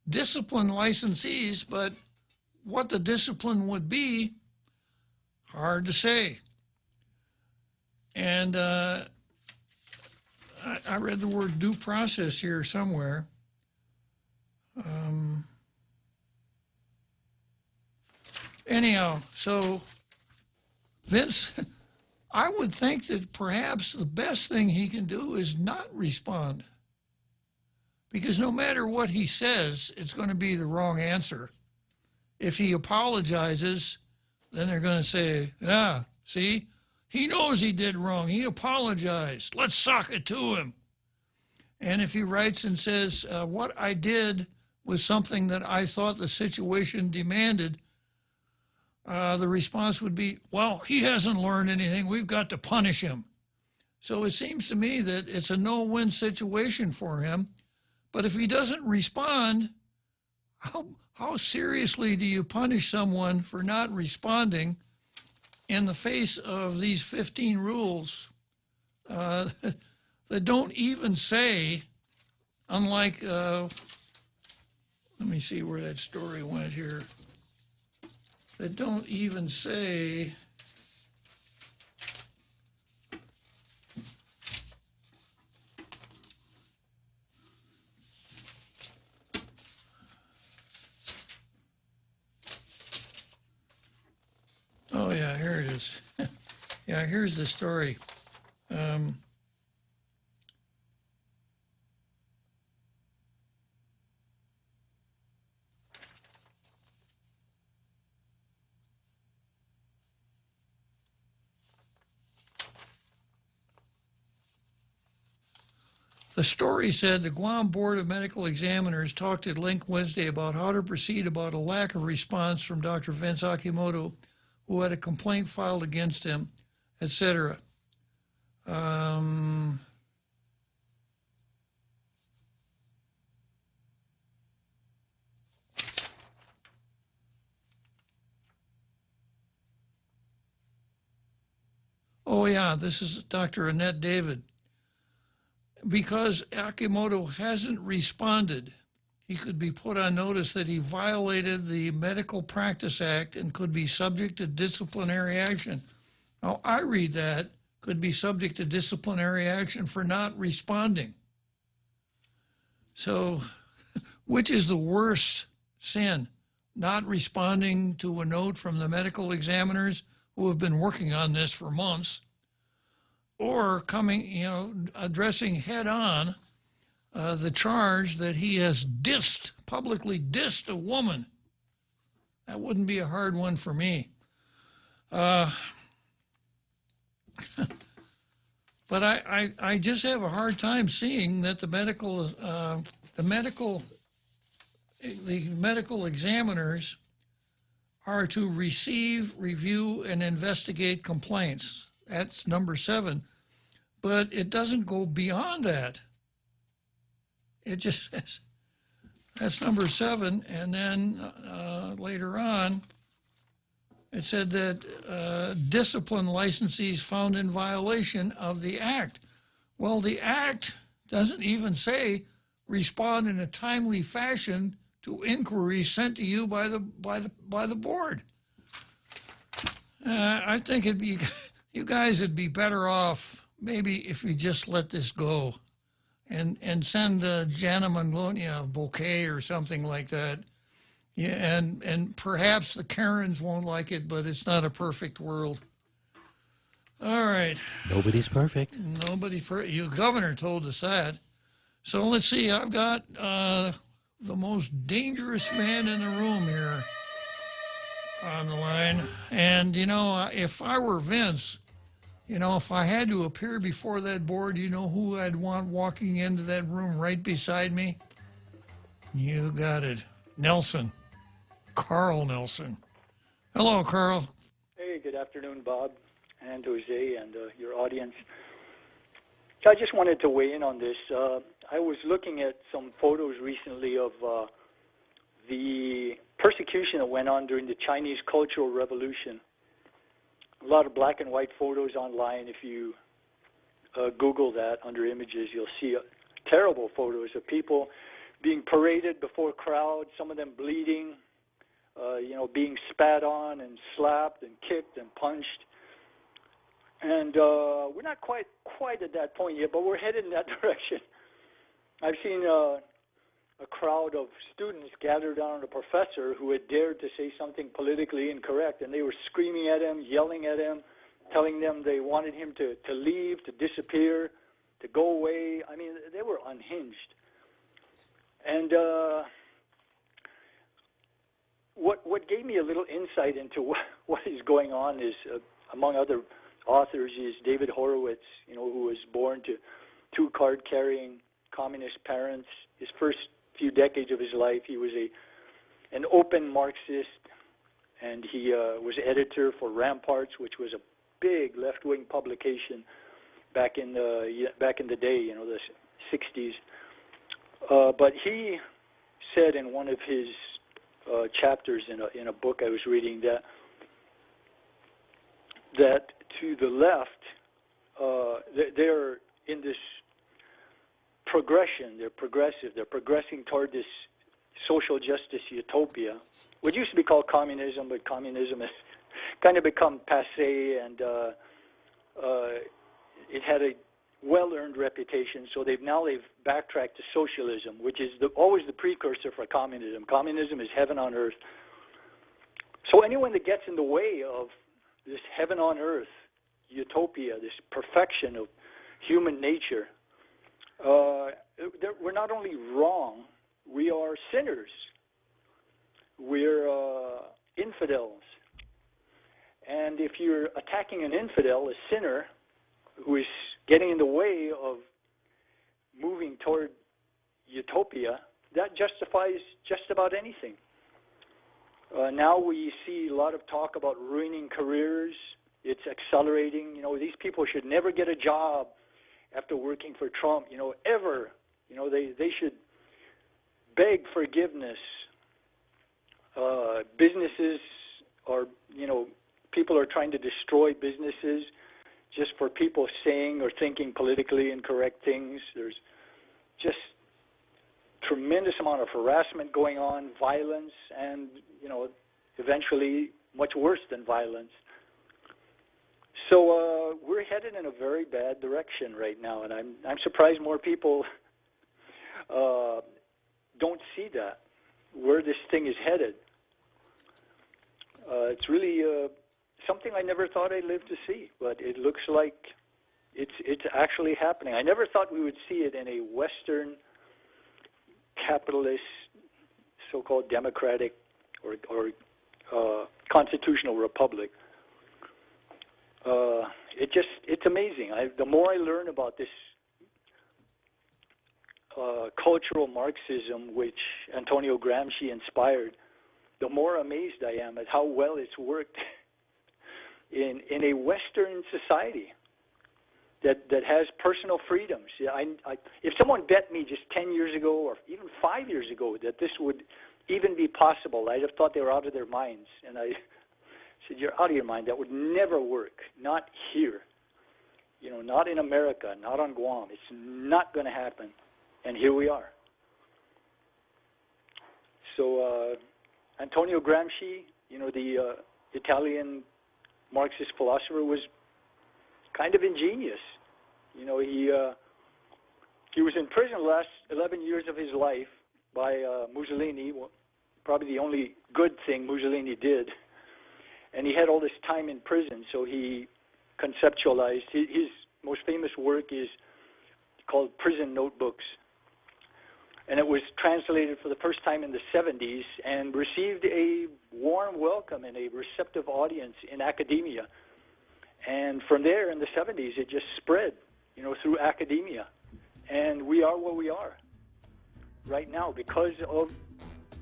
Speaker 13: discipline licensees, but what the discipline would be, hard to say. And I read the word due process here somewhere. Anyhow, so Vince, I would think that perhaps the best thing he can do is not respond. Because no matter what he says, it's going to be the wrong answer. If he apologizes, then they're going to say, yeah, see, he knows he did wrong. He apologized. Let's sock it to him. And if he writes and says, what I did was something that I thought the situation demanded, the response would be, well, he hasn't learned anything. We've got to punish him. So it seems to me that it's a no-win situation for him. But if he doesn't respond, how seriously do you punish someone for not responding in the face of these 15 rules that don't even say, unlike, let me see where that story went here, that don't even say, oh, yeah, here it is. Yeah, here's the story. The story said the Guam Board of Medical Examiners talked at length Wednesday about how to proceed about a lack of response from Dr. Vince Akimoto, who had a complaint filed against him, etc. Oh, yeah, this is Dr. Annette David. Because Akimoto hasn't responded, he could be put on notice that he violated the Medical Practice Act and could be subject to disciplinary action. Now, I read that, could be subject to disciplinary action for not responding. So, which is the worst sin? Not responding to a note from the medical examiners who have been working on this for months, or addressing head on the charge that he has publicly dissed a woman. That wouldn't be a hard one for me. But I just have a hard time seeing that the medical examiners are to receive, review, and investigate complaints. That's number 7. But it doesn't go beyond that. It just says, that's number 7. And then later on, it said that discipline licensees found in violation of the Act. Well, the Act doesn't even say respond in a timely fashion to inquiries sent to you by the board. I think you guys would be better off maybe if we just let this go and send Jana Manglonia a bouquet or something like that. Yeah, and perhaps the Karens won't like it, but it's not a perfect world. All right.
Speaker 11: Nobody's perfect.
Speaker 13: Your governor told us that. So let's see. I've got the most dangerous man in the room here on the line. And, if I were Vince, if I had to appear before that board, who I'd want walking into that room right beside me? You got it. Nelson. Carl Nelson. Hello, Carl.
Speaker 15: Hey, good afternoon, Bob and Jose and your audience. I just wanted to weigh in on this. I was looking at some photos recently of the persecution that went on during the Chinese Cultural Revolution. A lot of black and white photos online. If you Google that under images, you'll see terrible photos of people being paraded before crowds, some of them bleeding, being spat on and slapped and kicked and punched. And we're not quite at that point yet, but we're headed in that direction. I've seen a crowd of students gathered around a professor who had dared to say something politically incorrect, and they were screaming at him, yelling at him, telling them they wanted him to leave, to disappear, to go away. I mean, they were unhinged. And what gave me a little insight into what is going on is, among other authors, is David Horowitz, who was born to two card-carrying communist parents. His first few decades of his life, he was an open Marxist, and he was editor for Ramparts, which was a big left-wing publication back in the day, the 60s. But he said in one of his chapters in a book I was reading that to the left, they're in this progression. They're progressive. They're progressing toward this social justice utopia, what used to be called communism, but communism has kind of become passé, and it had a well-earned reputation. So they've backtracked to socialism, which is always the precursor for communism. Communism is heaven on earth. So anyone that gets in the way of this heaven on earth utopia, this perfection of human nature, we're not only wrong, we are sinners. We're infidels. And if you're attacking an infidel, a sinner, who is getting in the way of moving toward utopia, that justifies just about anything. Now we see a lot of talk about ruining careers. It's accelerating. These people should never get a job after working for Trump, ever. They should beg forgiveness. Businesses are, people are trying to destroy businesses just for people saying or thinking politically incorrect things. There's just tremendous amount of harassment going on, violence, and, eventually much worse than violence. So we're headed in a very bad direction right now, and I'm surprised more people don't see that, where this thing is headed. It's really something I never thought I'd live to see, but it looks like it's actually happening. I never thought we would see it in a Western capitalist, so-called democratic or constitutional republic. It's amazing. The more I learn about this cultural Marxism, which Antonio Gramsci inspired, the more amazed I am at how well it's worked in a Western society that has personal freedoms. If someone bet me just 10 years ago or even 5 years ago that this would even be possible, I'd have thought they were out of their minds. And I said, you're out of your mind. That would never work. Not here. Not in America, not on Guam. It's not going to happen. And here we are. So Antonio Gramsci, the Italian Marxist philosopher, was kind of ingenious. He was in prison the last 11 years of his life by Mussolini, probably the only good thing Mussolini did. And he had all this time in prison, so he conceptualized. His most famous work is called Prison Notebooks. And it was translated for the first time in the 70s and received a warm welcome and a receptive audience in academia. And from there, in the 70s, it just spread, through academia. And we are what we are. right now because of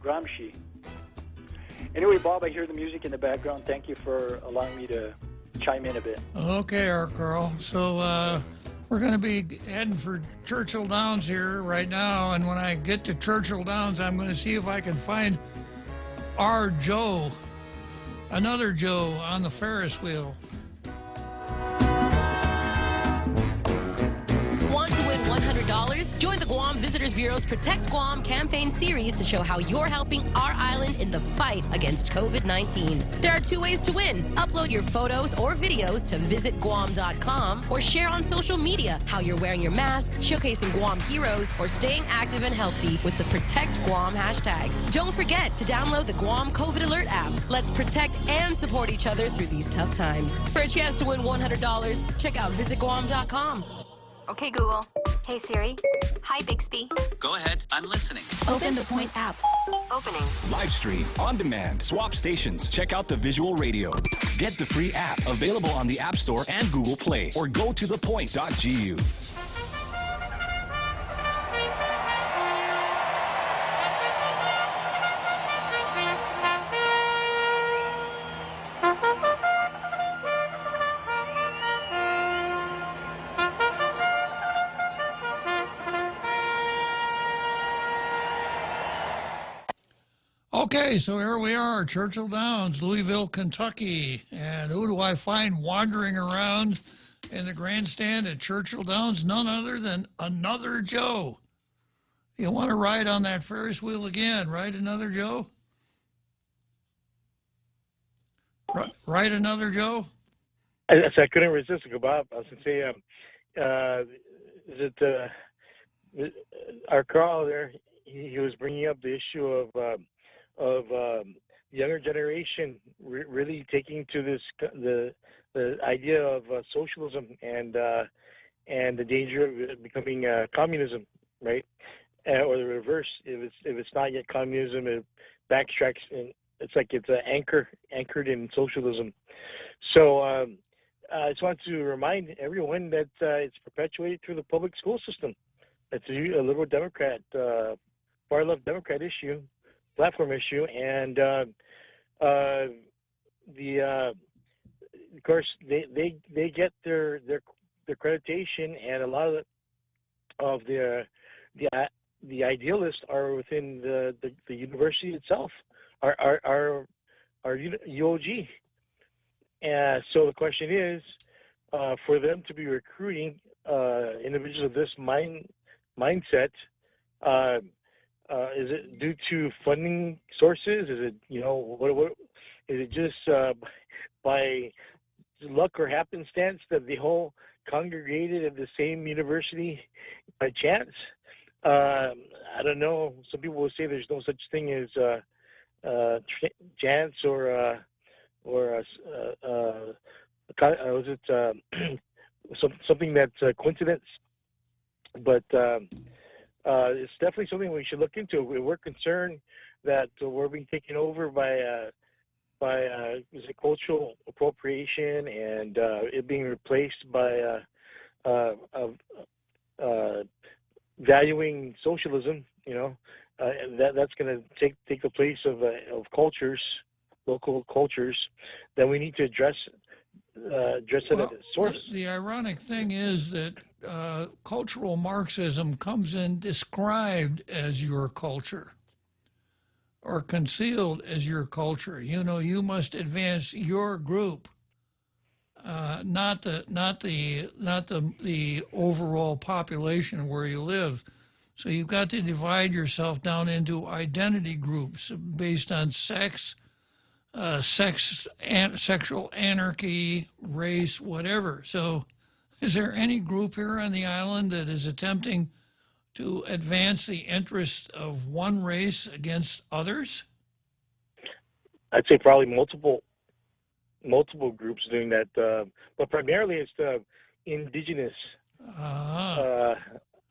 Speaker 15: Gramsci. Anyway, Bob, I hear the music in the background. Thank you for allowing me to chime in a bit.
Speaker 13: Okay, our Carl. So we're going to be heading for Churchill Downs here right now, and when I get to Churchill Downs, I'm going to see if I can find our Joe, another Joe on the Ferris wheel.
Speaker 16: Want to win $100? Join the Guam Visitors Bureau's Protect Guam campaign series to show how you're helping our island in the fight against COVID-19. There are 2 ways to win. Upload your photos or videos to visitguam.com or share on social media how you're wearing your mask, showcasing Guam heroes, or staying active and healthy with the Protect Guam hashtag. Don't forget to download the Guam COVID Alert app. Let's protect and support each other through these tough times. For a chance to win $100, check out visitguam.com.
Speaker 17: Okay, Google. Hey, Siri. Hi, Bixby.
Speaker 7: Go ahead. I'm listening.
Speaker 17: Open the Point app. Opening.
Speaker 7: Live stream, on demand, swap stations. Check out the visual radio. Get the free app available on the App Store and Google Play, or go to thepoint.gu.
Speaker 13: Okay, so here we are, Churchill Downs, Louisville, Kentucky. And who do I find wandering around in the grandstand at Churchill Downs? None other than another Joe. You want to ride on that Ferris wheel again, right, another Joe? Right, another Joe?
Speaker 25: I couldn't resist it, Bob. I was going to say, is it our Carl there? He was bringing up the issue of younger generation really taking to this the idea of socialism and the danger of it becoming communism, right? Or the reverse. If it's not yet communism, it backtracks, and it's like it's anchored in socialism. So I just want to remind everyone that it's perpetuated through the public school system. It's a liberal Democrat, far left Democrat issue. Platform issue, and of course they get their accreditation, and a lot of the idealists are within the university itself, our UOG, and so the question is for them to be recruiting individuals of this mindset. Is it due to funding sources? Is it, what is it just by luck or happenstance that they all congregated at the same university by chance? I don't know. Some people will say there's no such thing as chance or something that's coincidence, but. It's definitely something we should look into. We're concerned that we're being taken over by cultural appropriation and it being replaced by valuing socialism. That's going to take the place of cultures, local cultures, that we need to address it at its source.
Speaker 13: The ironic thing is that cultural Marxism comes in described as your culture or concealed as your culture. You must advance your group, not the overall population where you live. So you've got to divide yourself down into identity groups based on sex, sexual anarchy, race, whatever. So is there any group here on the island that is attempting to advance the interests of one race against others?
Speaker 25: I'd say probably multiple groups doing that, but primarily it's the indigenous.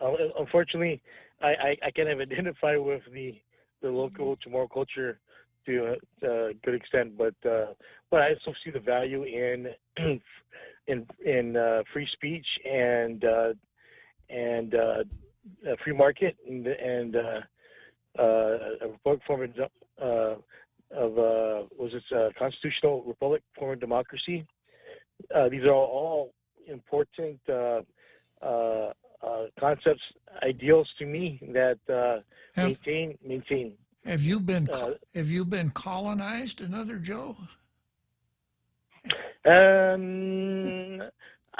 Speaker 25: Unfortunately, I kind of identify with the local Chamorro culture to a good extent, but I also see the value in free speech and free market and a republic form of constitutional republic form of democracy. These are all important concepts, ideals to me that maintain.
Speaker 13: Have you been colonized? Another Joe?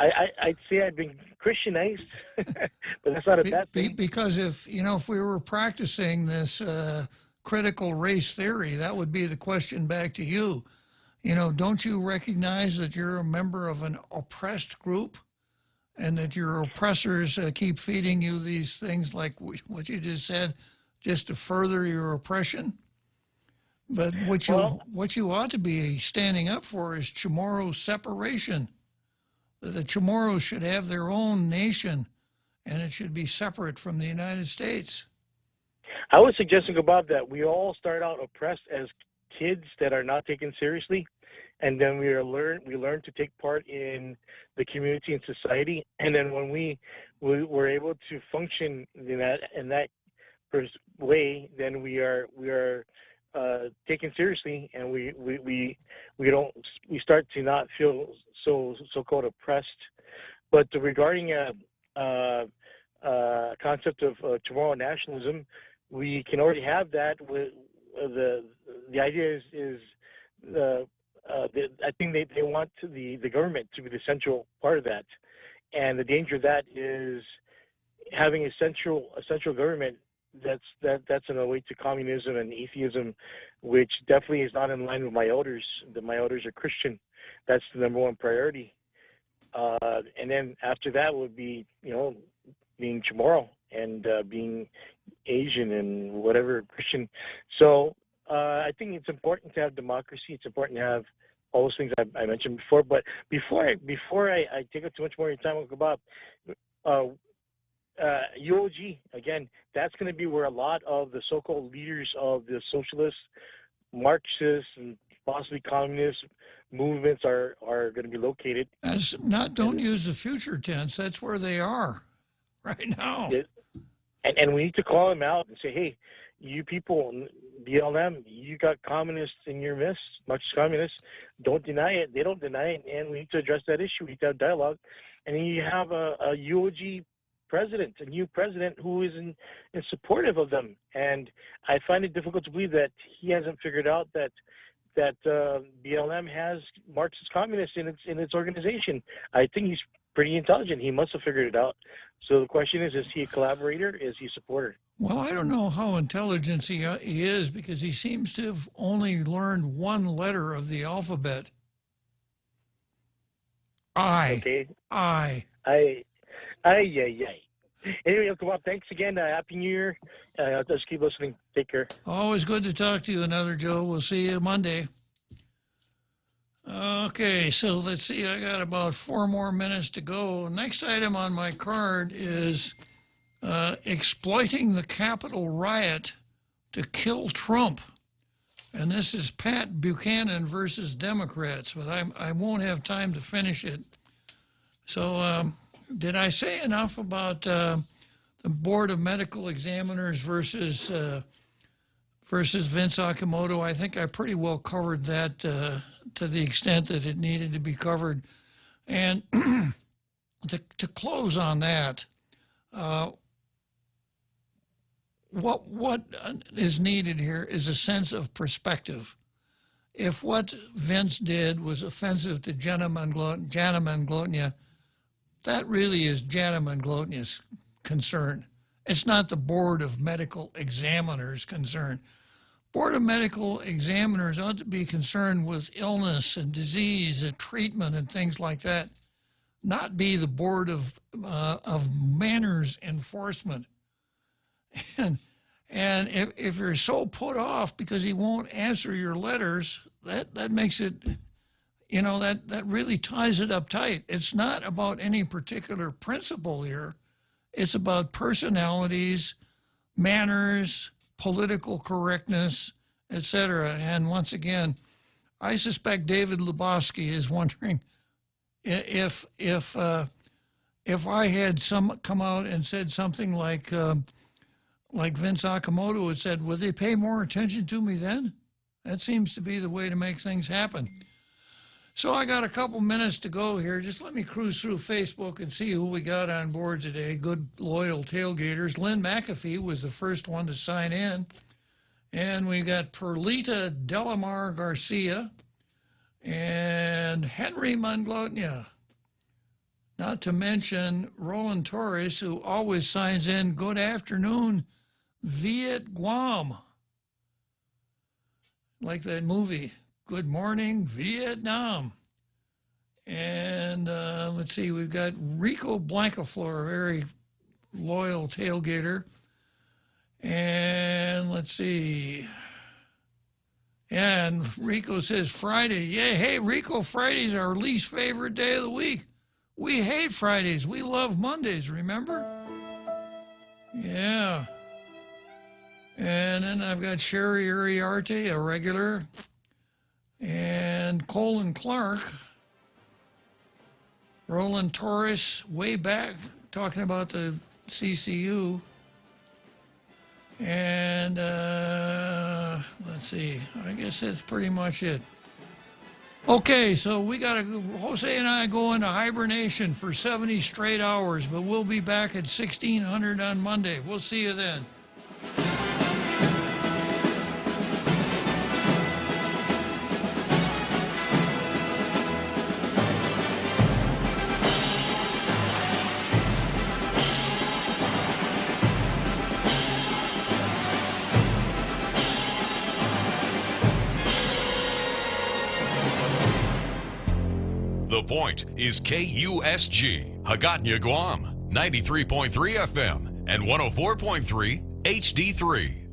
Speaker 25: I'd say I've been Christianized, but that's not a bad thing.
Speaker 13: Because if we were practicing this critical race theory, that would be the question back to you. Don't you recognize that you're a member of an oppressed group, and that your oppressors keep feeding you these things like what you just said, just to further your oppression? But what you ought to be standing up for is Chamorro separation. The Chamorros should have their own nation, and it should be separate from the United States.
Speaker 25: I was suggesting, Bob, that we all start out oppressed as kids that are not taken seriously, and then we learn to take part in the community and society, and then when we were able to function in that way, then we are taken seriously, and we start to not feel so-called oppressed. But regarding concept of Chamorro nationalism, we can already have that. With the idea is I think they want the government to be the central part of that, and the danger of that is having a central government that's in a way to communism and atheism, which definitely is not in line with my elders. My elders are Christian. That's the number one priority. And then after that would be, being Chamorro and being Asian and whatever Christian. So I think it's important to have democracy. It's important to have all those things I mentioned before. But before I take up too much more of your time, Bob, UOG, again, that's going to be where a lot of the so-called leaders of the socialist, Marxist, and possibly communist movements are going to be located.
Speaker 13: Don't use the future tense. That's where they are right now.
Speaker 25: And we need to call them out and say, hey, you people, BLM, you got communists in your midst, Marxist communists. Don't deny it. They don't deny it. And we need to address that issue. We need to have dialogue. And then you have a UOG president, a new president who is in supportive of them. And I find it difficult to believe that he hasn't figured out that BLM has Marxist communists in its organization. I think he's pretty intelligent. He must have figured it out. So the question is he a collaborator? Is he a supporter?
Speaker 13: Well, I don't know how intelligent he is, because he seems to have only learned one letter of the alphabet.
Speaker 25: Okay.
Speaker 13: I.
Speaker 25: Anyway, come on. Thanks again. Happy New Year. I'll just keep listening. Take care.
Speaker 13: Always good to talk to you, another Joe. We'll see you Monday. Okay, so let's see. I got about 4 more minutes to go. Next item on my card is exploiting the Capitol riot to kill Trump. And this is Pat Buchanan versus Democrats, but I won't have time to finish it. So did I say enough about the Board of Medical Examiners versus Vince Okamoto? I think I pretty well covered that to the extent that it needed to be covered. And to close on that, what is needed here is a sense of perspective. If what Vince did was offensive to Jana Manglotnia, that really is Jana Manglotnia's concern. It's not the Board of Medical Examiners' concern. Board of Medical Examiners ought to be concerned with illness and disease and treatment and things like that, not be the Board of Manners Enforcement. And if you're so put off because he won't answer your letters, that makes it, that really ties it up tight. It's not about any particular principle here. It's about personalities, manners, political correctness, etc. And once again, I suspect David Lebowski is wondering if I had come out and said something like, like Vince Okamoto had said, would they pay more attention to me then? That seems to be the way to make things happen. So I got a couple minutes to go here. Just let me cruise through Facebook and see who we got on board today. Good, loyal tailgaters. Lynn McAfee was the first one to sign in. And we got Perlita Delamar Garcia and Henry Manglotnia. Not to mention Roland Torres, who always signs in, good afternoon, Viet Guam. Like that movie, Good Morning, Vietnam. And let's see, we've got Rico Blancaflor, a very loyal tailgater. And let's see. And Rico says Friday. Yeah, hey, Rico, Friday's our least favorite day of the week. We hate Fridays. We love Mondays, remember? Yeah. And then I've got Sherry Uriarte, a regular. And Colin Clark. Roland Torres, way back, talking about the CCU. And let's see, I guess that's pretty much it. Okay, so we got to, Jose and I go into hibernation for 70 straight hours, but we'll be back at 1600 on Monday. We'll see you then.
Speaker 18: The Point is KUSG, Hagåtña, Guam, 93.3 FM and 104.3 HD3.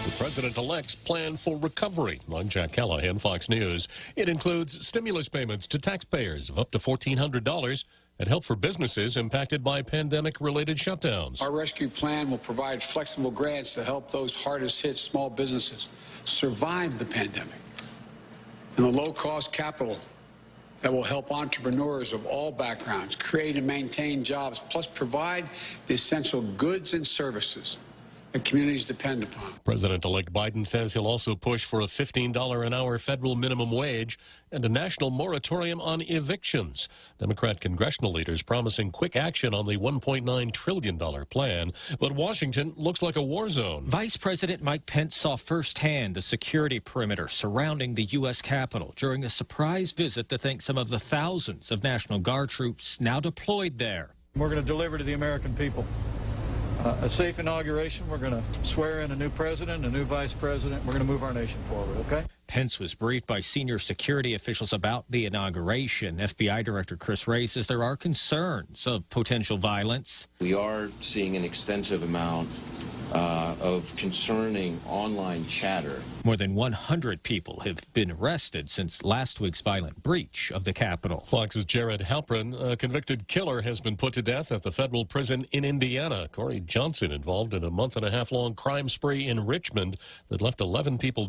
Speaker 1: The president-elect's plan for recovery. I'm Jack Callahan, Fox News. It includes stimulus payments to taxpayers of up to $1,400 and help for businesses impacted by pandemic-related shutdowns.
Speaker 19: Our rescue plan will provide flexible grants to help those hardest-hit small businesses survive the pandemic, and the low-cost capital that will help entrepreneurs of all backgrounds create and maintain jobs, plus provide the essential goods and services that communities depend upon.
Speaker 1: President-elect Biden says he'll also push for a $15 an hour federal minimum wage and a national moratorium on evictions. Democrat congressional leaders promising quick action on the $1.9 trillion plan, but Washington looks like a war zone.
Speaker 20: Vice President Mike Pence saw firsthand the security perimeter surrounding the U.S. Capitol during a surprise visit to thank some of the thousands of National Guard troops now deployed there.
Speaker 21: We're going to deliver to the American people a safe inauguration. We're going to swear in a new president, a new vice president. We're going to move our nation forward, okay?
Speaker 20: Pence was briefed by senior security officials about the inauguration. FBI Director Chris Wray says there are concerns of potential violence.
Speaker 22: We are seeing an extensive amount of concerning online chatter.
Speaker 20: More than 100 people have been arrested since last week's violent breach of the Capitol.
Speaker 1: Fox's Jared Halpern, a convicted killer, has been put to death at the federal prison in Indiana. Corey Johnson involved in a month-and-a-half-long crime spree in Richmond that left 11 people